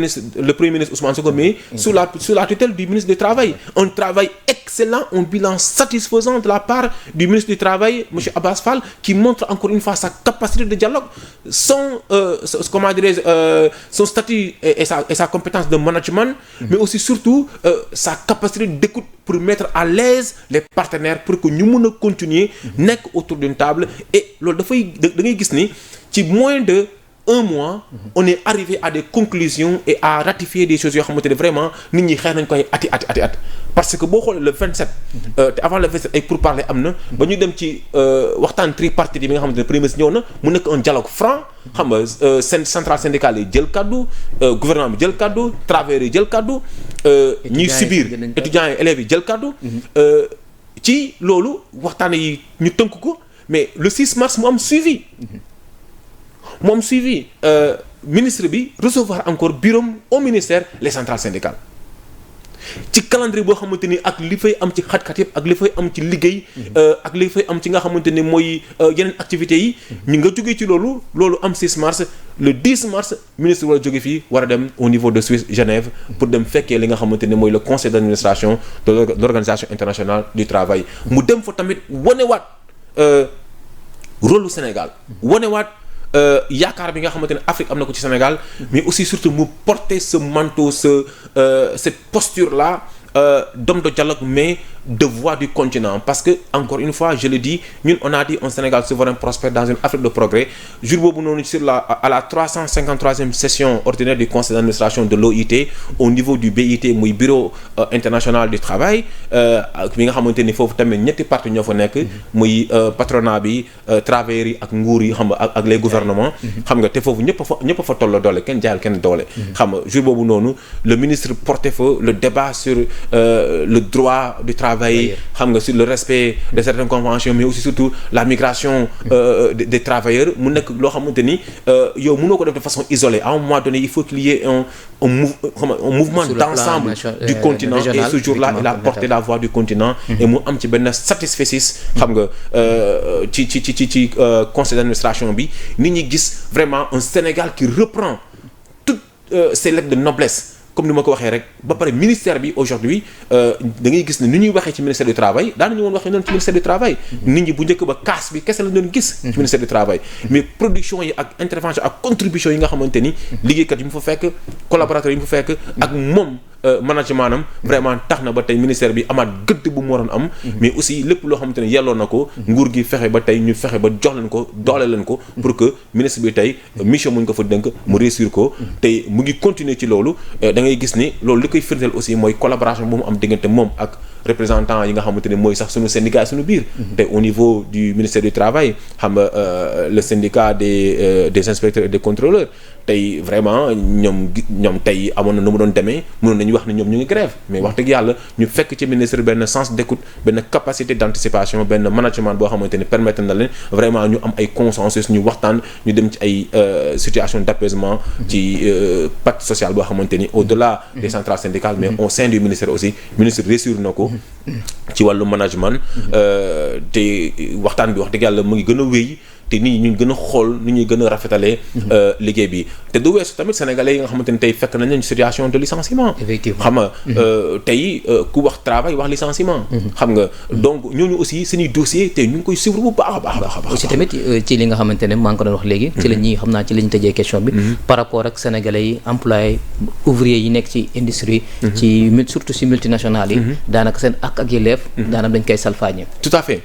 premier ministre Ousmane Sonko mais sous la tutelle du ministre du Travail. Un travail excellent, un bilan satisfaisant de la part du ministre du Travail monsieur Abass Fall qui montre encore une fois sa capacité de dialogue, son statut et sa compétence de management, mais aussi surtout sa capacité d'écoute pour mettre à l'aise les partenaires pour que ñu mën a continuer nekk autour d'une table. Et loolu dafay da ngay gis ni ci moins de un mois, on est arrivé à des conclusions et à ratifier des choses yoo xamante ne vraiment nit ñi xeex nañ koy ati parce que boo xoolee le 27 te avant le 27 ay pourparlers am na ba ñu dem ci waxtaan tripartite yi nga xamante ne premier ministre ñëw na mu nekk un dialogue franc xam nga centrale syndicale yi jël kaddu gouvernement bi jël kaddu travailleurs yi jël kaddu ñuy subir étudiants yi élèves yi jël kaddu ci loolu waxtaan yi ñu tënk ko mais le 6 mars mu am suivi moom suivi ministre bi recevoir encore bureau au ministère les centrales syndicales ci calendrier boo xamante ni ak li fay am ci xat-xat yëpp ak li fay am ci liggéey ak li fay am ci nga xamante ni mooy yeneen activités yi ñu nga jógee ci loolu am 6 mars le 10 mars ministre war a jóge fii war a dem au niveau de Suisse Genève pour dem fekkee li nga xamante ni mooy le conseil d'administration de l'organisation internationale du travail mu dem fa tamit wanewaat rôle du Sénégal wanewaat yaakaar bi nga xamante ne Afrique am na ko ci Sénégal mais aussi surtout mu porter ce manteau cette posture là d'homme de dialogue mais de voix du continent parce que encore une fois je le dis ñun on a dit un Sénégal souverain prospère dans une Afrique de progrès jour boobu noonu à la 353e session ordinaire du conseil d'administration de l'OIT au niveau du BIT muy bureau international du travail mi nga xamante ni foofu tamit ñetti parti ñoo fa nekk muy patronat bi travailleurs yi ak nguur yi xam nga ak les gouvernements xam nga te foofu ñëpp fa tolloo doole kenn jaayal kenn doole xam nga jour boobu noonu le ministre portait fa le débat sur le droit du travail xam nga sur le respect de certaines conventions mais aussi surtout la migration des travailleurs mu nekk loo xamante ni yow mënoo ko def de façon isolée à un moment donné il faut qu'il y ait un mouvement d'ensemble du continent et ce jour-là il a porté la voix du continent et mu am ci benn satisfecit xam nga ci conseil d'administration bi nit ñi gis vraiment un Sénégal qui reprend toutes ses lettres de noblesse comme ni ma ko waxee rek ba pare ministère bi aujourd'hui da ngay gis ne ni ñuy waxee ci ministère du travail daanañu woon waxee noonu ci ministère du travail nit ñi bu njëkk ba casse bi kese la doon gis ci ministère du travail mais production yi ak intervention ak contribution yi nga xamante ni liggéeykat yi mu fa fekk collaborateurs yi mu fa fekk ak moom management am vraiment tax na ba tey ministère bi amaat gëdd bu mu waroon am mais aussi lépp loo xamante ne yelloo na ko nguur gi fexe ba tey ñu fexe ba jox leen ko doole leen ko pour que ministre bi tey mission mu ñu ko fa dënk mu réussir ko tey mu ngi continuer ci loolu da ngay gis ni loolu li koy firndeel aussi mooy collaboration bu mu am diggante moom ak représentants yi nga xamante ne mooy sax suñu syndicat suñu biir te au niveau du ministère du travail xam nga le syndicat des inspecteurs et des contrôleurs tey vraiment ñoom tey amoon na nu mu doon demee mënoon nañu wax ne ñoom ñu ngi grève mais wax dëgg yàlla ñu fekk ci ministre benn sens d'écoute benn capacité d'anticipation benn management boo xamante ni permettre na leen vraiment ñu am ay consensus ñu waxtaan ñu dem ci ay situation d'apaisement ci pacte social boo xamante ni au-delà des centrales syndicales mais au sein du ministère aussi ministre réussir na ko ci wàllu management te waxtaan bi wax dëgg yàlla mu ngi gën a wéy te nit ñi ñu gën a xool ni ñuy gën a rafetalee liggéey bi te du weesu tamit sénégalais yi nga xamante ni tey fekk nañ leen situation de licenciement
effectivement
xam nga tey ku wax travail wax licenciement xam nga donc ñooñu aussi seeni dossier tey ñu ngi koy suivre bu baax a baax
aussi tamit ci li nga xamante ne maa ngi ko doon wax léegi ci la ñuy xam naa ci la ñu tëjee question bi par rapport ak sénégalais yi employés ouvriers yi nekk ci industrie ci surtout ci multinationales yi daanaka seen ak yelleef daanaka dañ koy salfaañe tout
à fait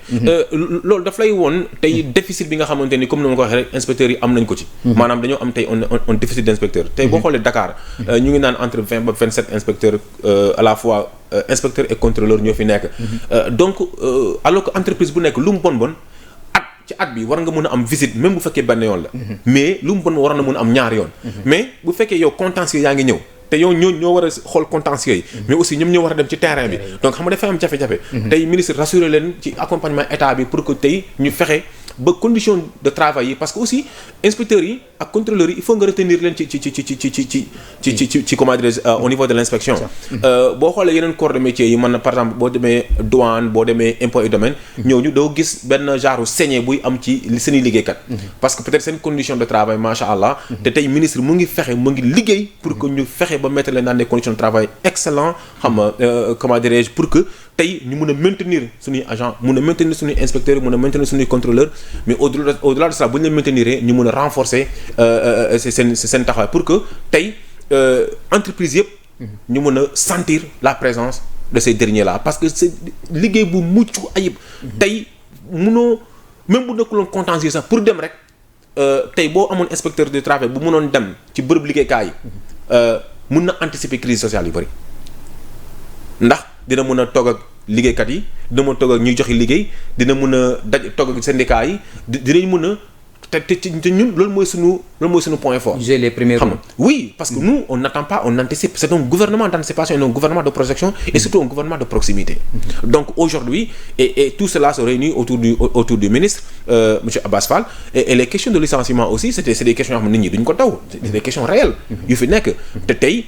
loolu daf lay woon tey déficit bi nga xamante ni comme ni ma ko waxee rek inspecteurs yi am nañ ko ci maanaam dañoo am tey un déficit d'inspecteurs tey boo xoolee Dakar ñu ngi naan entre 20 ba 27 inspecteurs à la fois inspecteurs et contrôleurs ñoo fi nekk donc alors que entreprise bu nekk lu mu bon ci at bi war nga mën a am visite même bu fekkee benn yoon la mais lu mu bon war na mën a am ñaari yoon mais bu fekkee yow contentieux yaa ngi ñëw te yow ñoo war a xool contentieux yi mais aussi ñoom ñoo war a dem ci terrain bi donc xam nga dafay am jafe-jafe tey ministre rassurer leen ci accompagnement état bi pour que tey ñu fexe ba condition de travail yi parce que aussi inspecteurs yi ak contrôleurs yi il faut nga retenir leen ci comment dirais-je au niveau de l'inspection boo xoolee yeneen corps de métier yi man na par exemple boo demee douane boo demee impôt et domaine ñooñu doo gis benn genre saignée buy am ci seeni liggéeykat parce que peut-être seen condition de travail macha allah te tey ministre mu ngi liggéey pour que ñu fexe ba mettre leen dans des conditions de travail excellent xam nga comment dirais-je pour que tey ñu mun a maintenir suñuy agent mun a maintenir suñuy inspecteurs mun a maintenir suñuy contrôleurs mais au-delà de ça bu ñu leen maintenir ñu mun a renforcer seen taxawaay pour que tey entreprise yëpp ñu mun a sentir la présence de ces derniers là parce que c'est liggéey bu mucc ayib tey munoo même bu nekkuloon contentieux sax pour dem rek tey boo amoon inspecteur du travail bu mënoon dem ci bërëb liggéeykaay yi mun na anticiper crise sociale yu bari ndax dina mën a toog ak liggéeykat yi dina mën a toog ak ñuy joxe liggéey dina mën a toog ak syndicat yi dinañ mën a te ñun loolu mooy suñu point fort.
J'ai les premiers
xam nga oui parce que nous on n'attend pas on anticipe c'est un gouvernement d'anticipation et un gouvernement de projection et surtout un gouvernement de proximité. Donc aujourd'hui et tout cela se réunit autour du ministre monsieur Abass Fall et les questions de licenciement aussi c'est des questions yoo xam ne nit ñi duñ ko daw c'est des questions réelles yu fi nekk te tey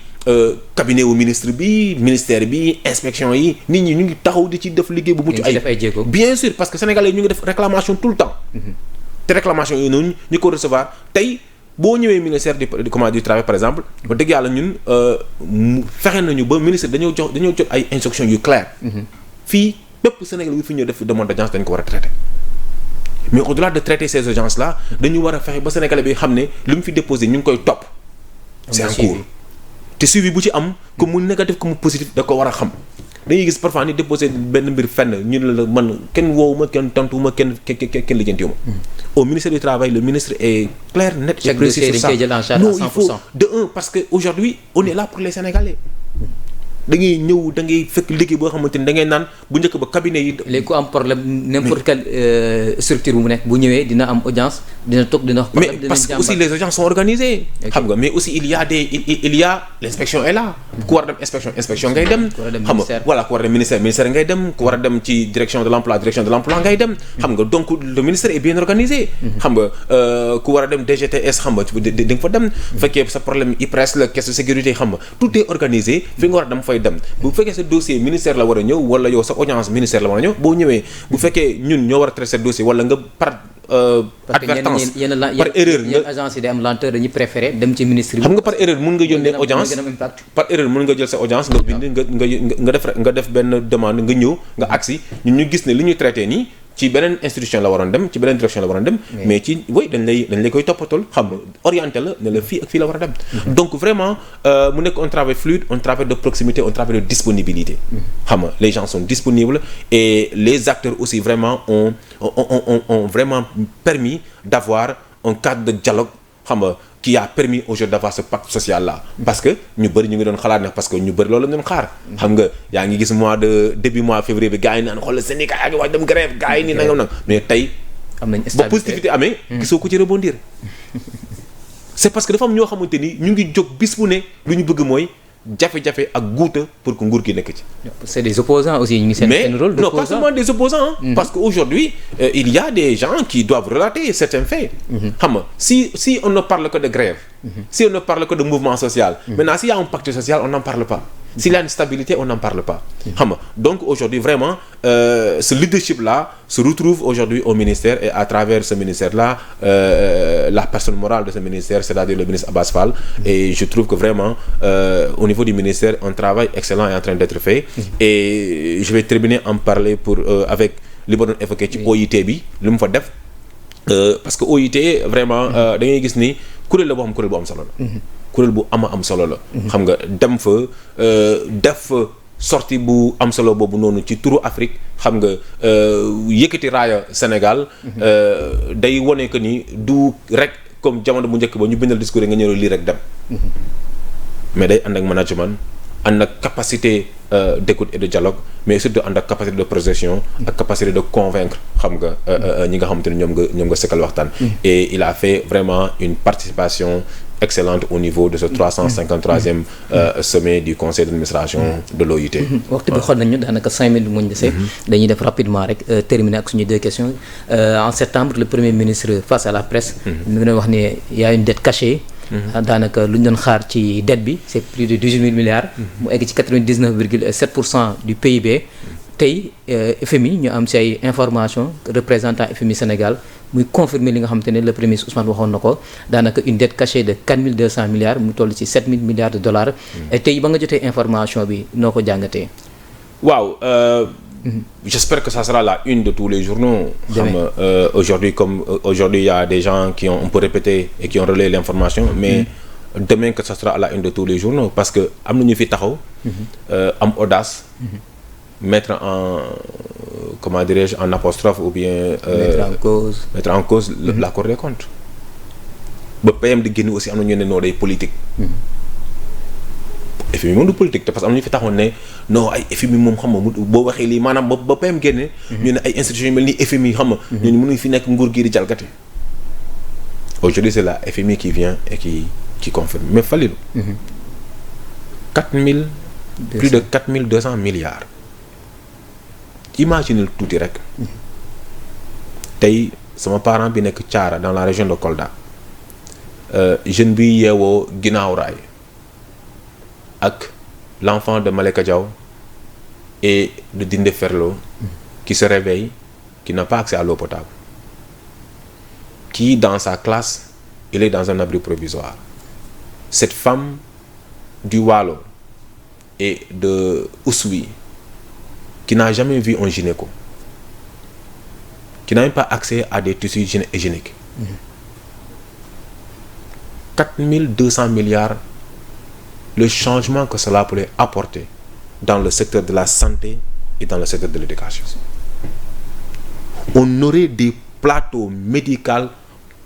cabinet wu ministre bi ministère bi inspection yi nit ñi ñu ngi taxaw di ci def liggéey bu mucc ay bien sûr parce que sénégalais ñu ngi def réclamation tout le temps te réclamation yi noonu ñu ko recevoir tey boo ñëwee ministère du travail par exemple ba dëgg yàlla ñun fexe nañu ba ministre dañoo jot ay instructions yu claires fii bépp sénégalais bu fi ñëw def demande d'audience dañ ko war a traiter mais au-delà de traiter ces audiences là dañu war a fexe ba sénégalais bi xam ne lu mu fi déposé ñu ngi koy topp c'est en cours te suivi bu ci am comme mu négatif comme mu positif da ko war a xam dañuy gis parfois ni déposé benn mbir fenn ñu ne la man kenn woowuma kenn tontuwuma kenn lijjantiwuma. Au ministère du travail le ministre est clair, net et précis sur ça. Non, il faut de un parce que aujourd'hui on est là pour les Sénégalais. da ngay ñëw da ngay fekk liggéey boo xamante ni da ngay naan bu njëkk ba cabinet yi.
léegi ku am problème n'importe quelle structure bu mu nekk bu ñëwee dina am audience dina toog dina wax problème.
mais parce que aussi les audiences sont organisées. xam nga mais aussi il y a l'inspection est là. ku war a dem inspection ngay dem. xam nga voilà ku war a dem ministère ngay dem ku war a dem ci direction de l'emploi ngay dem. xam nga donc le ministère est bien organisé. xam nga ku war a dem DGTS xam nga di nga fa dem. fekkee sa problème IPRES la caisse de sécurité xam nga tout est organisé fi nga war a dem fay dem bu fekkee sa dossier ministère la war a ñëw wala yow sa audience ministère la war a ñëw boo ñëwee bu fekkee ñun ñoo war a traiter sa dossier wala nga par advertance par erreur
yenn agence yi day am lenteur dañuy préférer dem ci ministre bi.
xam nga par erreur mun nga yónnee audience par erreur mun nga jël sa audience nga bind nga def benn demande nga ñëw nga agsi ñun ñu gis ne li ñuy traité nii ci beneen institution la waroon dem ci beneen direction la waroon dem. mais ci dañ lay koy toppatool xam nga orienté la ne la fii ak fii la war a dem. donc vraiment mu nekk un travail fluide un travail de proximité un travail de disponibilité. xam nga les gens sont disponibles et les acteurs aussi vraiment ont vraiment permis d'avoir un cadre de dialogue xam nga qui a permis aujourd'hui d'avoir ce pacte social là. parce que ñu bëri ñu ngi doon xalaat ne parce que ñu bëri loolu la ñu doon xaar. xam nga yaa ngi gis début mois février bi gars yi naan xoolal syndicat yaa ngi waaj dem grève gars yi nii nangam mais tey.
am nañ
ba positivité amee. gisoo ko ci rebondir. c'est parce que dafa am ñoo xamante ni ñu ngi jóg bis bu ne lu ñu bëgg mooy jafe-jafe ak guuta pour que nguur gi nekk ci.
c'est des opposants aussi ñu ngi seen rôle
mais non pas seulement des opposants parce que aujourd'hui il y a des gens qui doivent relater certains faits. xam nga si on ne parle que de grève. si on ne parle que de mouvement social. maintenant s'il y a un pacte social on n'en parle pas. s'il y a une stabilité on n'en parle pas. xam nga donc aujourd'hui vraiment ce leadership là se retrouve aujourd'hui au ministère et à travers ce ministère là la personne morale de ce ministère c'est-à-dire le ministre Abass Fall. et je trouve que vraiment au niveau du ministère un travail excellent est en train d'être fait. et je vais terminer en parler avec li ma doon évoqué ci OIT bi li mu fa def parce que OIT vraiment da ngay gis ni kuréel la boo xam kuréel bu am solo la. kuréel bu am solo la. xam nga dem fa def sortie bu am solo boobu noonu ci turu Afrique xam nga yëkkati raaya Sénégal. day wone que ni du rek comme jamono bu njëkk ba ñu bindal discours nga ñëw lii rek dem. mais day ànd ak management ànd ak capacité d'écoute et de dialogue mais surtout ànd ak capacité de projection ak capacité de convaincre xam nga ñi nga xamante ne ñoom nga sekkal waxtaan. et il a fait vraiment une participation excellente au niveau de ce 353e sommet du conseil d'administration de l'OIT.
waxtu bi xool nañu daanaka 5 minutes moo ñu dese. dañuy def rapidement rek terminer ak suñu deux questions en septembre le premier ministre face à la presse. mi ngi doon wax ne y a une dette cachée. daanaka lu ñu doon xaar ci dette bi c'est plus de 18 000 milliards. mu egg ci 99,7% du PIB. tey FMI ñu am ci ay informations représentant FMI Sénégal muy confirmer li nga xamante ne le premier ministre Ousmane waxoon na ko daanaka une dette cachée de 4200 milliards mu toll ci 7000 milliards de dollars. tey ba nga jotee information bi noo ko jàngatee.
waaw. J'espère que ça sera la une de tous les journaux. Aujourd'hui il y a des gens qui ont un peu répété et qui ont relayé l'information mais demain que ça sera à la une de tous les journaux parce que am na ñu fi taxaw am audace mettre en comment dirais-je en apostrophe ou bien mettre en cause la Cour des comptes ba PM di génn aussi am na ñu ne noo day politique. FMI moom du politique te parce que am na ñu fi taxoon ne non ay FMI moom xam nga boo waxee lii maanaam ba PM génne. ñu ne ay institutions yu mel ni FMI xam nga. ñooñu mënuñ fi nekk nguur gi di jalgati. aujourd'hui c'est la FMI qui vient et qui confirme mais Falilou. plus de 4200 milliards. imaginez tuuti rek. tey sama parent bi nekk Thiara dans la région de Kolda jeune bi yeewoo ginnaaw raay. ak l'enfant de Maleka Diaw et de Dindé Ferlo qui se réveille, qui n'a pas accès à l'eau potable, qui dans sa classe, il est dans un abri provisoire. Cette femme du Waalo et de Oussouye qui n'a jamais vu un gynéco, qui n'a même pas accès à des tissus hygiéniques. 4200 milliards, le changement que cela pourrait apporter dans le secteur de la santé et dans le secteur de l'éducation. On aurait des plateaux médicaux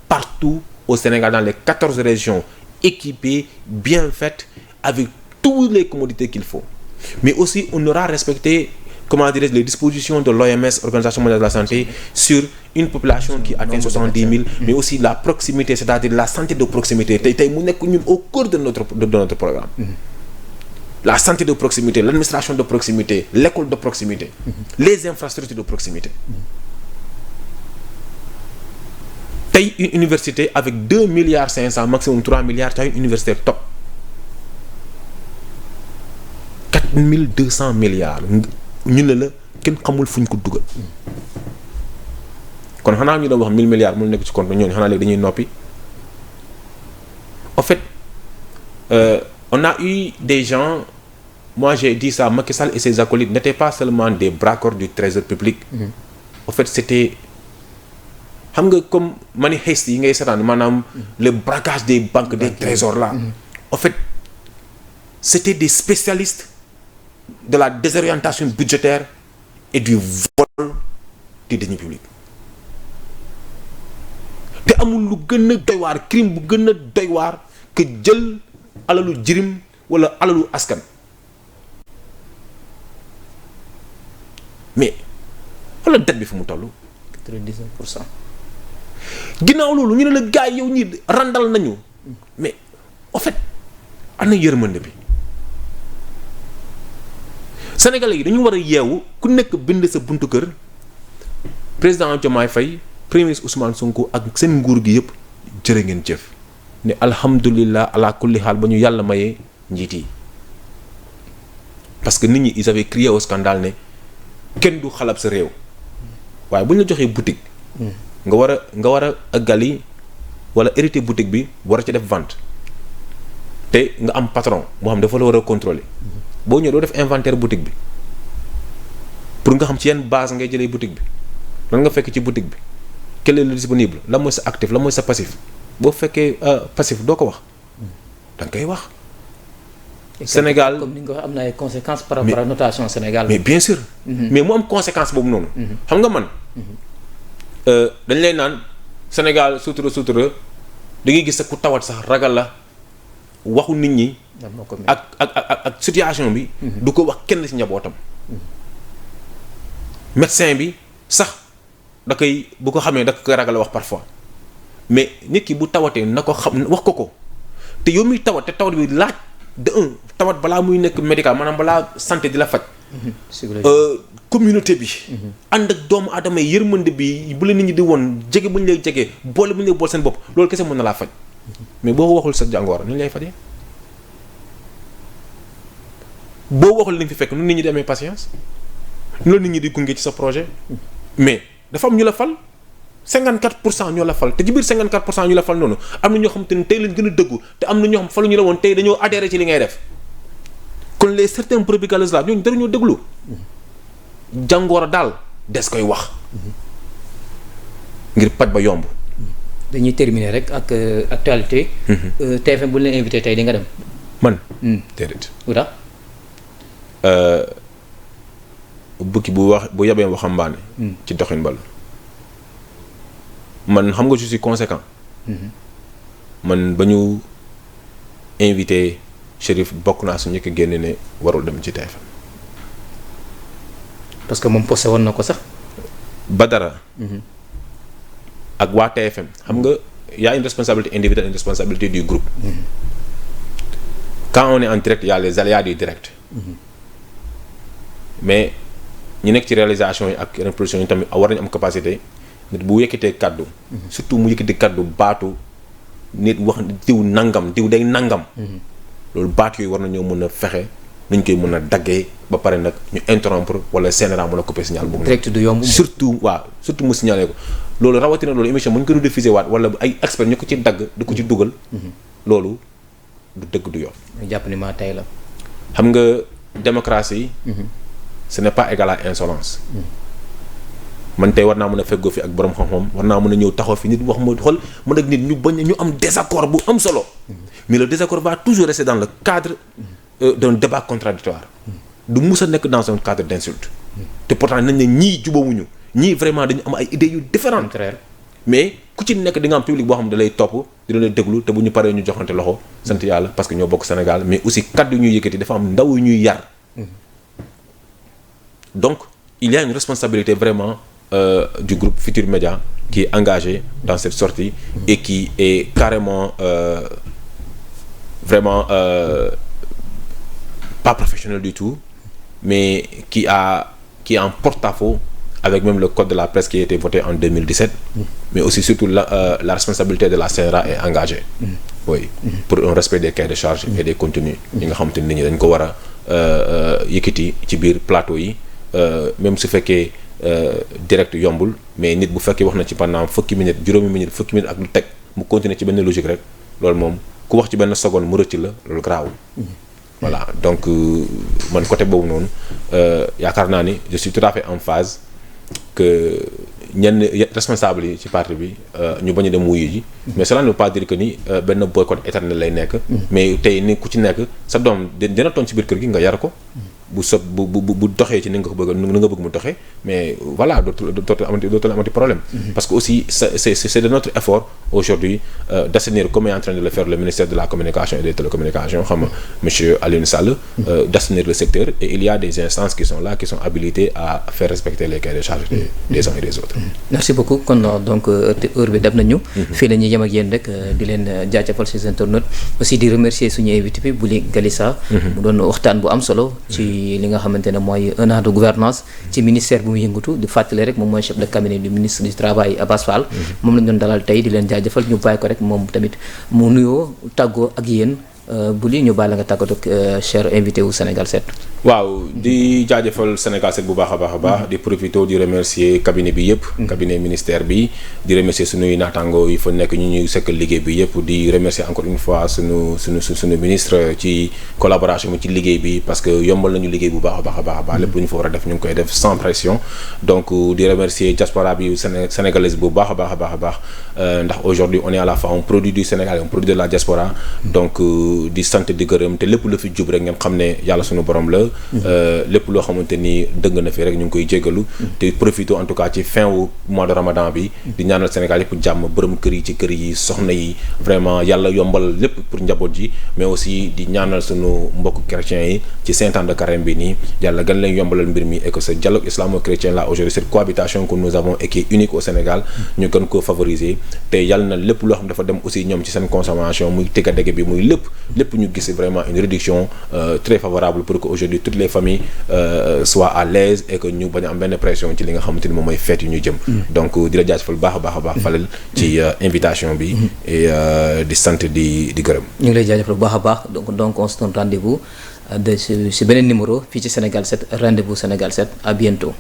partout au Sénégal, dans les 14 régions, équipés, bien faites, avec toutes les commodités qu'il faut. Mais aussi, on aura respecté, comment dirais-je, les dispositions de l'OMS, Organisation mondiale de la santé, sur une population qui atteint 70 000, mais aussi la proximité, c'est-à-dire la santé de proximité. C'est au cœur de notre programme. La santé de proximité, l'administration de proximité, l'école de proximité, les infrastructures de proximité. Tey une université avec 2 milliards 500, maximum 3 milliards, tu as une université top. 4200 milliards. ñu ne la kenn xamul fuñ ko dugal. kon xanaa ñu doon wax 1000 milliards mu nekk ci compte ñooñu xanaa léegi dañuy noppi. En fait, on a eu des gens, moi j'ai dit ça, Macky Sall et ses acolytes n'étaient pas seulement des braqueurs du trésor public. En fait, c'était xam nga comme money heist yi ngay seetaan maanaam le braquage des banques, des trésors là. En fait, c'était des spécialistes de la désorientation budgétaire et du vol des deniers publics. te amul lu gën a doy waar, crime bu gën a doy waar que jël alalu jirim wala alalu askan. mais wala dette bi fu mu toll.
99%.
ginnaaw loolu ñu ne la gars yow ñi randal nañu. mais en fait ana yërmande bi. Sénégalais yi dañu war a yeewu ku nekk bind sa buntu kër président Diomaye Faye, premier ministre Ousmane Sonko ak seen nguur gi yëpp jërë ngeen jëf ne alhamdulilah ala kulli xaal ba ñu yàlla mayee njiit yi. parce que nit ñi ils avaient crié au scandale ne kenn du xalab sa réew waaye bu ñu la joxee boutique. nga war a gali wala hérité boutique bi war a ci def vente te nga am patron moo xam dafa la war a contrôler. boo ñëwee doo def inventaire boutique bi pour nga xam ci yenn base ngay jëlee boutique bi lan nga fekk ci boutique bi quel est le disponible lan mooy sa actif lan mooy sa passif boo fekkee passif doo ko wax da nga koy wax. Sénégal
comme ni nga ko am na ay conséquences par rapport à notation Sénégal.
mais bien sûr. mais mu am conséquence boobu noonu. xam nga man. dañ lay naan Sénégal sutura da ngay gis sa ku tawat sax ragal la waxu nit ñi. ak situation bi. du ko wax kenn ci njabootam. médecin bi sax da koy bu ko xamee da koy ragal a wax parfois mais nit ki bu tawatee na ko xam wax ko te yow miy tawat te tawat bi laaj de un tawat balaa muy nekk médical maanaam balaa santé di la faj. communauté bi. ànd ak doomu aadama yi yërmande bi bu la nit ñi di woon jege bu ñu lay jege boole bu ñu lay boole seen bopp loolu kese mën na laa faj mais boo ko waxul sa jàngoor ni ñu lay fajee. boo waxul li nga fi fekk nu nit ñi di amee patience nu la nit ñi di gunge ci sa projet mais dafa am ñu la fal 54% ñoo la fal te ci biir 54% ñu la fal noonu am na ñoo xam te ne tey lañ gën a dëggu te am na ñoo xam falu ñu la woon tey dañoo adhéré ci li ngay def kon les certains brebis galeuses là ñooñu dara ñoo déglu jàngoor daal des koy wax ngir paj ba yomb.
dañuy terminer rek ak actualité. TFM bu ñu leen invité tey di nga dem.
man. déedéet.
wala.
bukki bu yabee waxambaane. ci doxin bal man xam nga je suis conséquent. man ba ñu invité Chérif bokk naa su njëkk génne ne warul dem ci TFM.
parce que moom posté woon na ko sax.
Badara. ak waa TFM xam nga y a une responsabilité individuelle et une responsabilité du groupe. quand on est en direct y a les aléas du direct. mais ñu nekk ci réalisation yi ak yeneen production yi tamit war nañu am capacité nit bu yëkkatee kaddu. surtout mu yëkkati kaddu baatu nit wax diw nangam diw day nangam. loolu baat yooyu war nañoo mën a fexe nuñ koy mën a daggee ba pare nag ñu interrompre wala CNRA mën a couper signal boobu.
direct du yomb
surtout mu signalé ko loolu rawatina loolu émission bu ñu ko doon diffusé waat wala ay experts ñu ko ci dagg di ko ci dugal. loolu du dëgg du yoon.
jàpp ni maa tey la.
xam nga démocratie. ce n'est pas égal à insolence. man tey war naa mën a feggoo fi ak borom xam-xam war naa mën a ñëw taxaw fi nit wax ma xool mën ak nit ñu bañ ñu am désaccord bu am solo. mais le désaccord va toujours rester dans le cadre d'un débat contradictoire du mus a nekk dans un cadre d'insulte te pourtant nañ ne ñii jubawuñu ñii vraiment dañu am ay idées yu différentes mais ku ci nekk di nga am public boo xam ne da lay topp dina la déglu te bu ñu paree ñu joxante loxo sant yàlla parce que ñoo bokk Sénégal mais aussi kaddu yu ñuy yëkkati dafa am ndaw yu ñuy yar donc il y a une responsabilité vraiment du groupe Futurs Médias qui est engagé dans cette sortie et qui est carrément vraiment pas professionnel du tout mais qui est en porte-à-faux avec même le code de la presse qui a été voté en 2017 mais aussi surtout la responsabilité de la CNRA est engagée oui pour un respect des cahiers de charge et des contenus yi nga xamante ni nit ñi dañ ko war a yëkkati ci biir plateau yi même su fekkee direct yombul mais nit bu fekkee wax na ci pendant fukki minutes juróomi minutes ak lu teg mu continuer ci benn logique rek loolu moom ku wax ci benn seconde mu rëcc la loolu garaawul voilà donc man côté boobu noonu yaakaar naa ni je suis tout à fait en phase que ñenn responsable yi ci parti bi ñu bañ a dem wuyu ji mais cela ne veut pas dire que ni benn boycott éternel lay nekk mais tey ni ku ci nekk sa doom dina toon ci biir kër gi nga yar ko bu doxee ci ni nga ko bëgg ni nga bëgg mu doxee mais voilà dootul amati problème parce que aussi c'est de notre effort aujourd'hui d'assainir comme est en train de le faire le ministère de la communication et des télécommunications xam nga monsieur Alioune Sall d'assainir le secteur et il y a des instances qui sont là qui sont habilitées à faire respecter les cahiers de charge des uns et des autres
merci beaucoup kon donc heure bi dab nañu fii la ñuy yem ak yéen rek di leen jaajëfal ci internautes aussi di remercier suñu invité bi Bouly Galissa mu doon waxtaan bu am solo ci li nga xamante ne mooy un an de gouvernance ci ministère bu mu yëngatu di fàttali rek moom mooy chef de cabinet du ministre du travail Abass Fall moom lañ doon dalal tey di leen jaajëfal ñu bàyyi ko rek moom tamit mu nuyoo tàggoo ak yéen Bouly ñu bàyyi la nga tàggatoo ak cher invité wu Sénégal 7
waaw di jaajëfal Sénégal 7 bu baax a baax di profité di remercier cabinet bi yëpp cabinet ministère bi di remercier suñuy naataango yi fa nekk ñu ñuy sekkal liggéey bi yëpp di remercier encore une fois suñu ministre ci collaboration bi ci liggéey bi parce que yombal nañu liggéey bu baax a baax lépp lu ñu fa war a def ñu ngi koy def sans pression donc di remercier diaspora bi sénégalaise bu baax a baax ndax aujourd'hui on est à la fois un produit du Sénégal un produit de la diaspora donc di sant di gërëm te lépp lu fi jub rek ngeen xam ne yàlla suñu borom la lépp loo xamante ni dëgg na fi rek ñu ngi koy jéggalu te profité en tout cas ci fin wu mois de Ramadan bi di ñaanal Sénégal yëpp jàmm borom kër yi ci kër yi soxna yi vraiment yàlla yombal lépp pour njaboot ji mais aussi di ñaanal sunu mbokk chrétiens yi ci 5 ans de carême bi nii yàlla gën leen yombalal mbir mi et que ce dialogue islamo-chrétien là aujourd'hui cette cohabitation que nous avons et qui est unique au Sénégal ñu gën koo favoriser te yàlla na lépp loo xam dafa dem aussi ñoom ci seen consommation muy tëgg bi muy lépp ñu gis vraiment une réduction très favorable pour que aujourd'hui toutes les familles soient à l'aise et que ñu bañ a am benn pression ci li nga xamante ni moom mooy fête yu ñu jëm donc di la jaajëfal baax a baax Falel ci invitation bi et di sant di gërëm
ñu ngi lay jaajëfal bu baax a baax donc on se donne rendez-vous si beneen numéro fii ci Sénégal 7 rendez-vous Sénégal 7 à bientôt